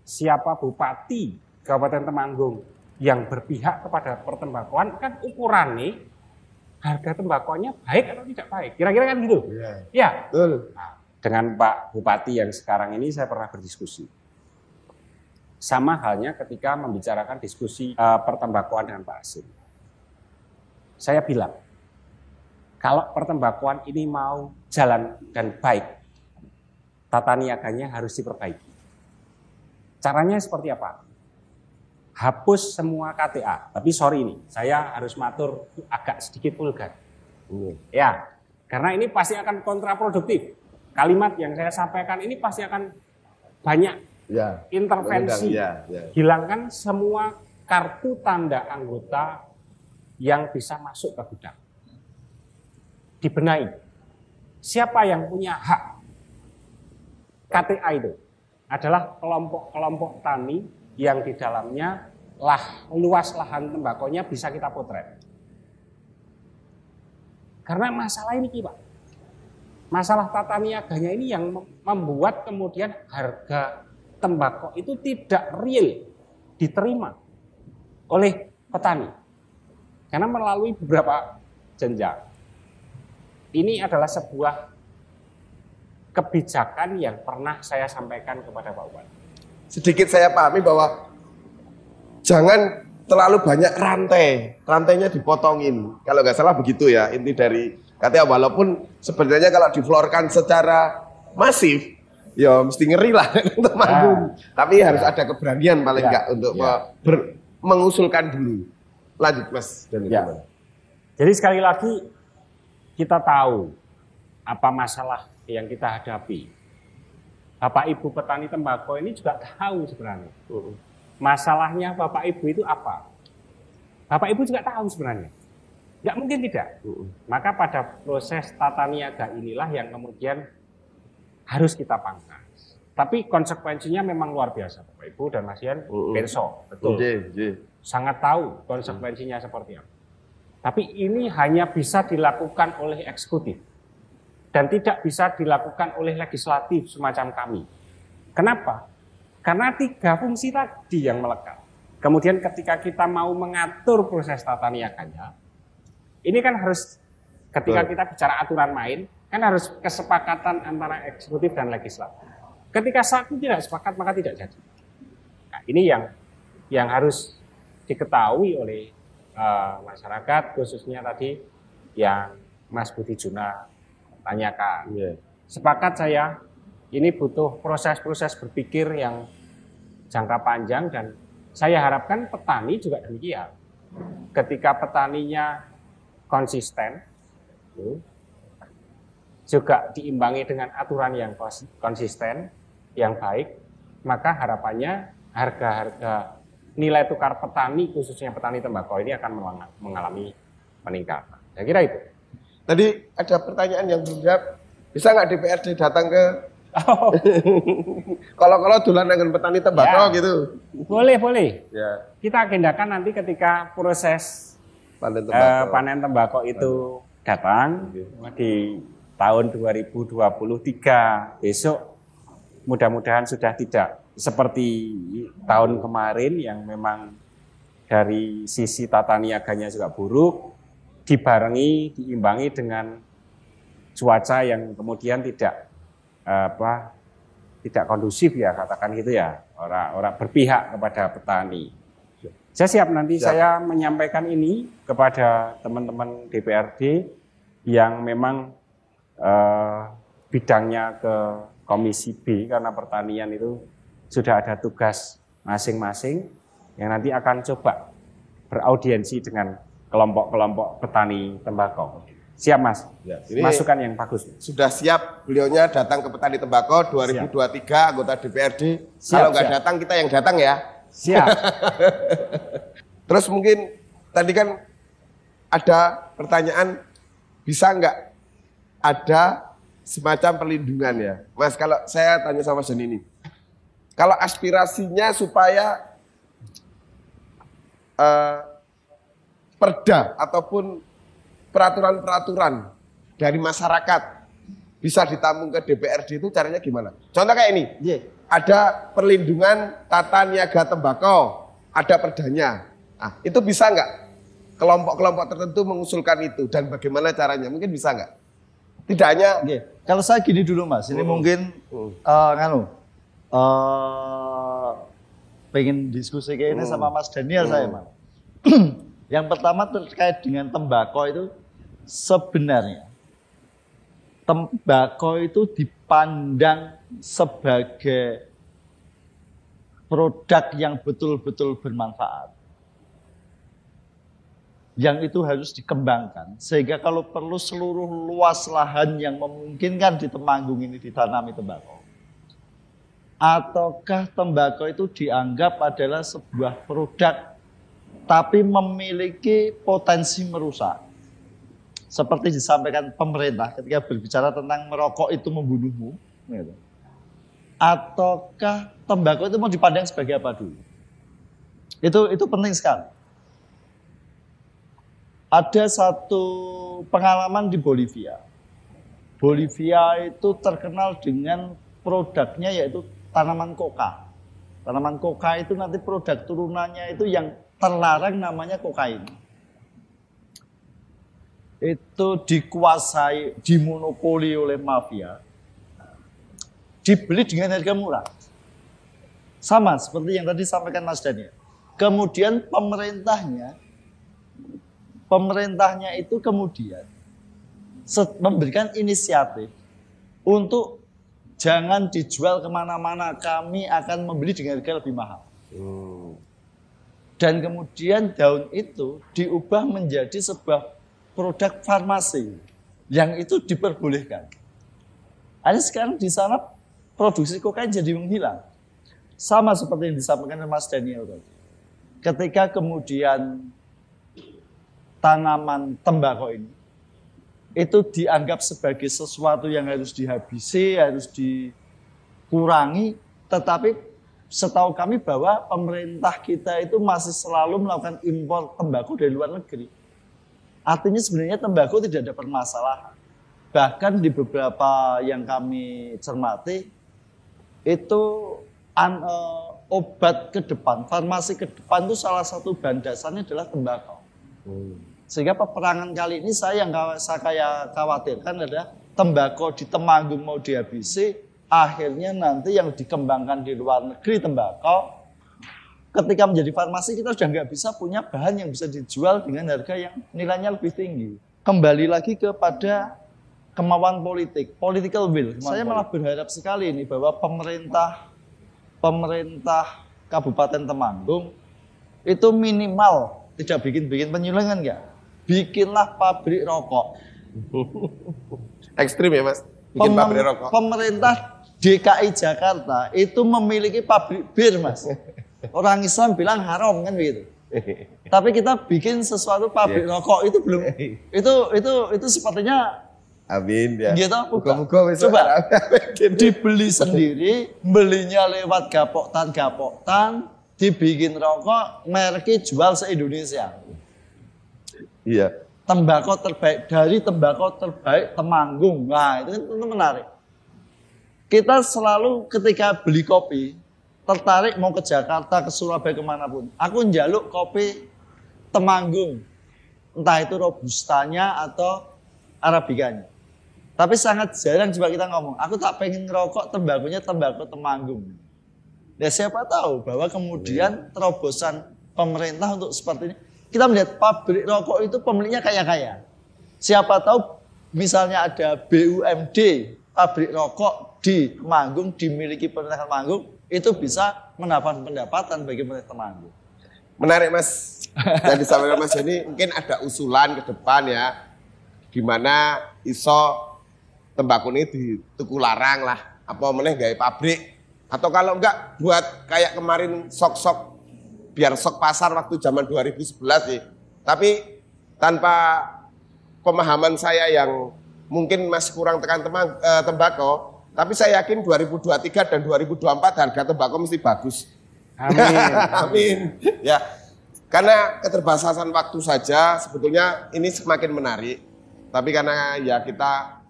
siapa bupati Kabupaten Temanggung yang berpihak kepada pertembakauan, kan ukurannya harga tembakonya baik atau tidak baik. Kira-kira kan gitu. Ya. Betul. Nah, dengan Pak Bupati yang sekarang ini saya pernah berdiskusi. Sama halnya ketika membicarakan diskusi pertembakauan dengan Pak Hasim. Saya bilang, kalau pertembakauan ini mau jalan dan baik, tata niaganya harus diperbaiki. Caranya seperti apa? Hapus semua KTA. Tapi sorry nih, saya harus matur agak sedikit vulgar. Ya, karena ini pasti akan kontraproduktif. Kalimat yang saya sampaikan ini pasti akan banyak intervensi. Hilangkan semua kartu tanda anggota yang bisa masuk ke gudang. Dibenahi. Siapa yang punya hak KTA itu? adalah kelompok-kelompok tani yang di dalamnya luas lahan tembakonya bisa kita potret. Karena masalah ini Pak, masalah tata niaganya ini yang membuat kemudian harga tembakau itu tidak real diterima oleh petani. Karena melalui beberapa jenjang. Ini adalah sebuah kebijakan yang pernah saya sampaikan kepada Pak Bupati. Sedikit saya pahami bahwa jangan terlalu banyak rantainya dipotongin. Kalau nggak salah begitu ya inti dari katanya, walaupun sebenarnya kalau diflorkan secara masif, ya mesti ngeri lah untuk manggung. Tapi harus ada keberanian paling nggak untuk mengusulkan dulu. Lanjut Mas. Jadi sekali lagi kita tahu apa masalah yang kita hadapi. Bapak Ibu petani tembakau ini juga tahu sebenarnya. Masalahnya Bapak Ibu itu apa? Bapak Ibu juga tahu sebenarnya. Nggak mungkin tidak. Maka pada proses tata niaga inilah yang kemudian harus kita pangkas. Tapi konsekuensinya memang luar biasa Bapak Ibu dan Mas Yan, Benso, betul. Sangat tahu konsekuensinya seperti apa. Tapi ini hanya bisa dilakukan oleh eksekutif dan tidak bisa dilakukan oleh legislatif semacam kami. Kenapa? Karena 3 fungsi tadi yang melekat. Kemudian ketika kita mau mengatur proses tata niaganya, ini kan harus ketika kita bicara aturan main, kan harus kesepakatan antara eksekutif dan legislatif. Ketika satu tidak sepakat maka tidak jadi. Nah, ini yang harus diketahui oleh masyarakat, khususnya tadi yang Mas Budi Juna tanyakan. Sepakat saya, ini butuh proses-proses berpikir yang jangka panjang dan saya harapkan petani juga demikian. Ketika petaninya konsisten, juga diimbangi dengan aturan yang konsisten, yang baik, maka harapannya harga-harga nilai tukar petani, khususnya petani tembakau ini akan mengalami peningkatan. Saya kira itu. Tadi ada pertanyaan yang belum jawab. Bisa nggak DPRD datang ke kalau dolan dengan petani tembakau gitu? Boleh. Ya. Kita agendakan nanti ketika proses panen tembakau itu datang di tahun 2023 besok. Mudah-mudahan sudah tidak seperti tahun kemarin yang memang dari sisi tata niaganya juga buruk, diimbangi dengan cuaca yang kemudian tidak kondusif ya, katakan gitu ya, orang berpihak kepada petani. Saya siap nanti saya menyampaikan ini kepada teman-teman DPRD yang memang bidangnya ke Komisi B, karena pertanian itu sudah ada tugas masing-masing yang nanti akan coba beraudiensi dengan kelompok-kelompok petani tembakau. Siap Mas, ini masukan yang bagus. Sudah siap beliaunya datang ke petani tembakau 2023 anggota DPRD. Kalau nggak datang kita yang datang ya. Siap. Terus mungkin tadi kan ada pertanyaan, bisa nggak ada semacam perlindungan ya. Mas, kalau saya tanya sama Mas Joni ini, kalau aspirasinya supaya perda ataupun peraturan-peraturan dari masyarakat bisa ditampung ke DPRD itu caranya gimana? Contoh kayak ini, ada perlindungan tata niaga tembakau, ada perdanya. Nah, itu bisa nggak kelompok-kelompok tertentu mengusulkan itu dan bagaimana caranya? Mungkin bisa nggak? Tidak hanya. Kalau saya gini dulu Mas, ini mungkin pengen diskusi kayak ini sama Mas Daniel saya Mas. Yang pertama terkait dengan tembakau itu, sebenarnya tembakau itu dipandang sebagai produk yang betul-betul bermanfaat. Yang itu harus dikembangkan, sehingga kalau perlu seluruh luas lahan yang memungkinkan di Temanggung ini ditanami tembakau. Ataukah tembakau itu dianggap adalah sebuah produk tapi memiliki potensi merusak. Seperti disampaikan pemerintah ketika berbicara tentang merokok itu membunuhmu. Gitu. ataukah tembakau itu mau dipandang sebagai apa dulu? Itu penting sekali. Ada satu pengalaman di Bolivia. Bolivia itu terkenal dengan produknya yaitu tanaman koka. Tanaman koka itu nanti produk turunannya itu yang terlarang namanya kokain. Itu dikuasai, dimonopoli oleh mafia. Dibeli dengan harga murah. Sama seperti yang tadi sampaikan Mas Daniel. Kemudian pemerintahnya itu kemudian memberikan inisiatif untuk jangan dijual kemana-mana, kami akan membeli dengan harga lebih mahal. Dan kemudian daun itu diubah menjadi sebuah produk farmasi yang itu diperbolehkan. Ada sekarang di sana produksi kokain jadi menghilang. Sama seperti yang disampaikan oleh Mas Daniel tadi. Ketika kemudian tanaman tembakau ini itu dianggap sebagai sesuatu yang harus dihabisi, harus dikurangi, tetapi setahu kami bahwa pemerintah kita itu masih selalu melakukan impor tembakau dari luar negeri. Artinya sebenarnya tembakau tidak ada permasalahan. Bahkan di beberapa yang kami cermati, itu obat ke depan, farmasi ke depan itu salah satu bahan dasarnya adalah tembakau. Sehingga peperangan kali ini saya khawatirkan adalah tembakau di Temanggung mau dihabisi, akhirnya nanti yang dikembangkan di luar negeri tembakau, ketika menjadi farmasi kita sudah nggak bisa punya bahan yang bisa dijual dengan harga yang nilainya lebih tinggi. Kembali lagi kepada kemauan politik, political will. Saya malah berharap sekali ini bahwa pemerintah Kabupaten Temanggung itu minimal tidak bikin penyulingan enggak. Bikinlah pabrik rokok. Ekstrim ya Mas, bikin pabrik rokok. Pemerintah DKI Jakarta itu memiliki pabrik bir Mas. Orang Islam bilang haram kan begitu. Tapi kita bikin sesuatu pabrik rokok itu belum. Itu sepertinya. Amin ya. Gitu, coba dibeli sendiri, belinya lewat gapoktan, dibikin rokok, mereknya jual se-Indonesia. Iya. Tembakau terbaik dari tembakau terbaik Temanggung. Nah, itu menarik. Kita selalu ketika beli kopi tertarik mau ke Jakarta, ke Surabaya, kemanapun. Aku njaluk kopi Temanggung, entah itu robustanya atau arabikanya. Tapi sangat jarang coba kita ngomong. Aku tak pengen ngerokok tembakunya tembakau Temanggung. Ya siapa tahu bahwa kemudian terobosan pemerintah untuk seperti ini. Kita melihat pabrik rokok itu pemiliknya kaya-kaya. Siapa tahu misalnya ada BUMD, pabrik rokok di Temanggung, dimiliki pemerintah Temanggung, itu bisa mendapat pendapatan bagi pemerintah Temanggung. Menarik Mas, yang disampaikan Mas Joni, mungkin ada usulan ke depan ya, gimana iso tembakau ini dituku larang lah, apa meneh gawe pabrik, atau kalau enggak buat kayak kemarin sok-sok, biar sok pasar waktu zaman 2011 sih. Tapi tanpa pemahaman saya yang mungkin masih kurang tekan tembakau, tapi saya yakin 2023 dan 2024 harga tembakau mesti bagus. Amin. Amin. Ya, karena keterbatasan waktu saja sebetulnya ini semakin menarik. Tapi karena ya kita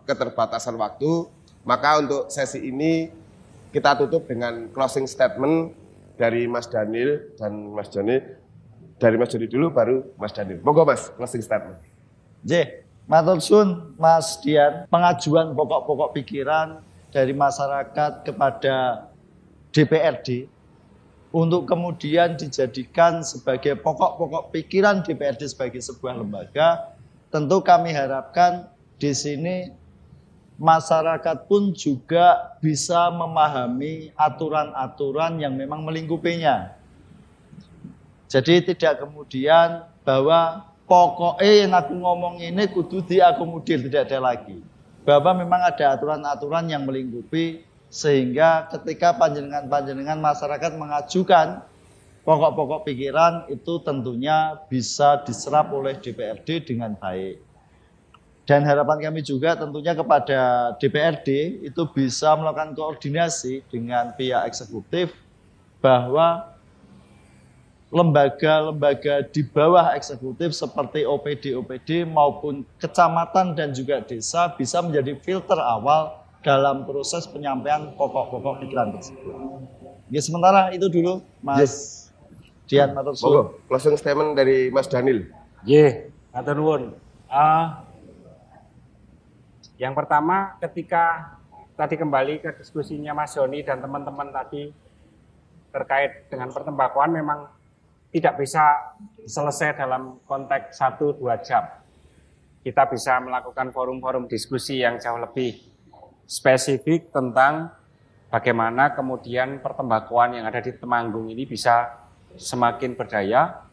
keterbatasan waktu, maka untuk sesi ini kita tutup dengan closing statement dari Mas Daniel dan Mas Joni. Dari Mas Joni dulu baru Mas Daniel. Monggo Mas, closing statement. Matur suwun Mas Dian, pengajuan pokok-pokok pikiran dari masyarakat kepada DPRD untuk kemudian dijadikan sebagai pokok-pokok pikiran DPRD sebagai sebuah lembaga. Tentu kami harapkan di sini masyarakat pun juga bisa memahami aturan-aturan yang memang melingkupinya. Jadi tidak kemudian bahwa pokoknya yang aku ngomong ini kudu diakomodir, tidak ada lagi. Bahwa memang ada aturan-aturan yang melingkupi sehingga ketika panjenengan masyarakat mengajukan pokok-pokok pikiran itu tentunya bisa diserap oleh DPRD dengan baik. Dan harapan kami juga tentunya kepada DPRD itu bisa melakukan koordinasi dengan pihak eksekutif bahwa lembaga-lembaga di bawah eksekutif seperti OPD maupun kecamatan dan juga desa bisa menjadi filter awal dalam proses penyampaian pokok-pokok pikiran tersebut. Ya, sementara itu dulu Mas Dian matur suwun. Closing statement dari Mas Daniel. Matur nuwun. Yang pertama, ketika tadi kembali ke diskusinya Mas Joni dan teman-teman tadi terkait dengan pertembakuan, memang tidak bisa selesai dalam konteks 1-2 jam. Kita bisa melakukan forum-forum diskusi yang jauh lebih spesifik tentang bagaimana kemudian pertembakuan yang ada di Temanggung ini bisa semakin berdaya,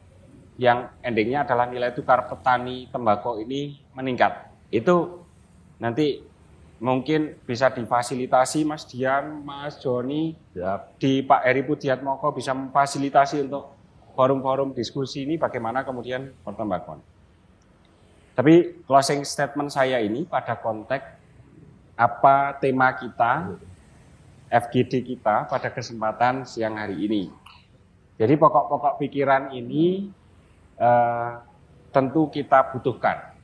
yang endingnya adalah nilai tukar petani tembakau ini meningkat. Itu nanti mungkin bisa difasilitasi Mas Dian, Mas Joni, di Pak Heri Pudiatmoko bisa memfasilitasi untuk forum-forum diskusi ini bagaimana kemudian pertembakuan. Tapi closing statement saya ini pada konteks apa tema kita, FGD kita pada kesempatan siang hari ini. Jadi pokok-pokok pikiran ini tentu kita butuhkan.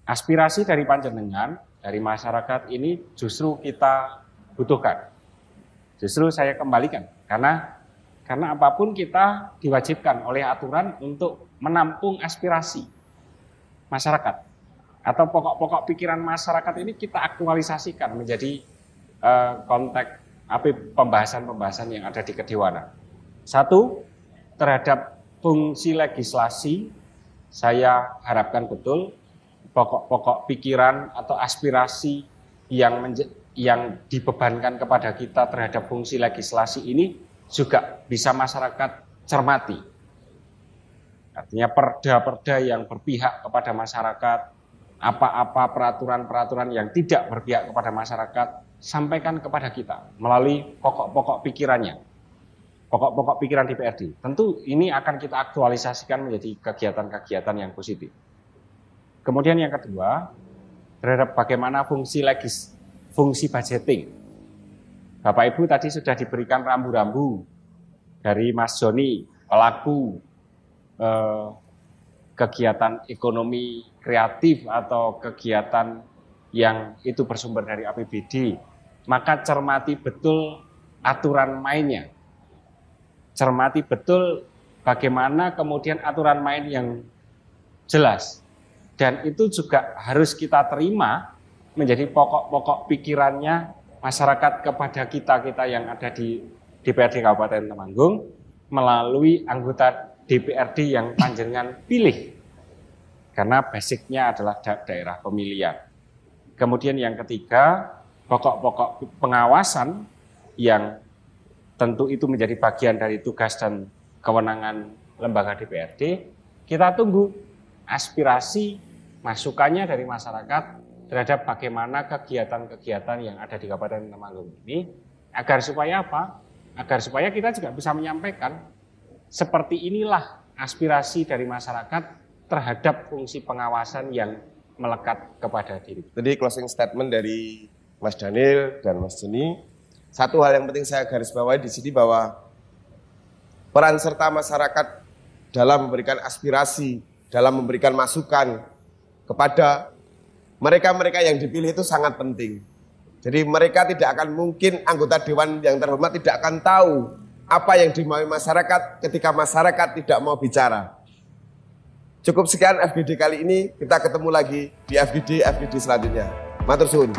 Aspirasi dari panjenengan, dari masyarakat ini justru kita butuhkan. Justru saya kembalikan, karena apapun kita diwajibkan oleh aturan untuk menampung aspirasi masyarakat. Atau pokok-pokok pikiran masyarakat ini kita aktualisasikan menjadi konteks pembahasan-pembahasan yang ada di Kedewanan. Satu, terhadap fungsi legislasi, saya harapkan betul pokok-pokok pikiran atau aspirasi yang dibebankan kepada kita terhadap fungsi legislasi ini juga bisa masyarakat cermati. Artinya perda-perda yang berpihak kepada masyarakat, apa-apa peraturan-peraturan yang tidak berpihak kepada masyarakat, sampaikan kepada kita melalui pokok-pokok pikirannya. Pokok-pokok pikiran DPRD. Tentu ini akan kita aktualisasikan menjadi kegiatan-kegiatan yang positif. Kemudian yang kedua, terhadap bagaimana fungsi budgeting. Bapak Ibu tadi sudah diberikan rambu-rambu dari Mas Joni, pelaku kegiatan ekonomi kreatif atau kegiatan yang itu bersumber dari APBD. Maka cermati betul aturan mainnya. Cermati betul bagaimana kemudian aturan main yang jelas. Dan itu juga harus kita terima menjadi pokok-pokok pikirannya masyarakat kepada kita-kita yang ada di DPRD Kabupaten Temanggung melalui anggota DPRD yang panjenengan pilih. Karena basicnya adalah daerah pemilihan. Kemudian yang ketiga, pokok-pokok pengawasan yang tentu itu menjadi bagian dari tugas dan kewenangan lembaga DPRD. Kita tunggu aspirasi masukannya dari masyarakat terhadap bagaimana kegiatan-kegiatan yang ada di Kabupaten Temanggung ini, agar supaya apa? Agar supaya kita juga bisa menyampaikan seperti inilah aspirasi dari masyarakat terhadap fungsi pengawasan yang melekat kepada diri. Tadi closing statement dari Mas Daniel dan Mas Joni. Satu hal yang penting saya garis bawahi di sini bahwa peran serta masyarakat dalam memberikan aspirasi, dalam memberikan masukan kepada mereka-mereka yang dipilih itu sangat penting. Jadi mereka tidak akan mungkin, anggota Dewan yang terhormat tidak akan tahu apa yang dimaui masyarakat ketika masyarakat tidak mau bicara. Cukup sekian FGD kali ini, kita ketemu lagi di FGD selanjutnya. Matur suwun.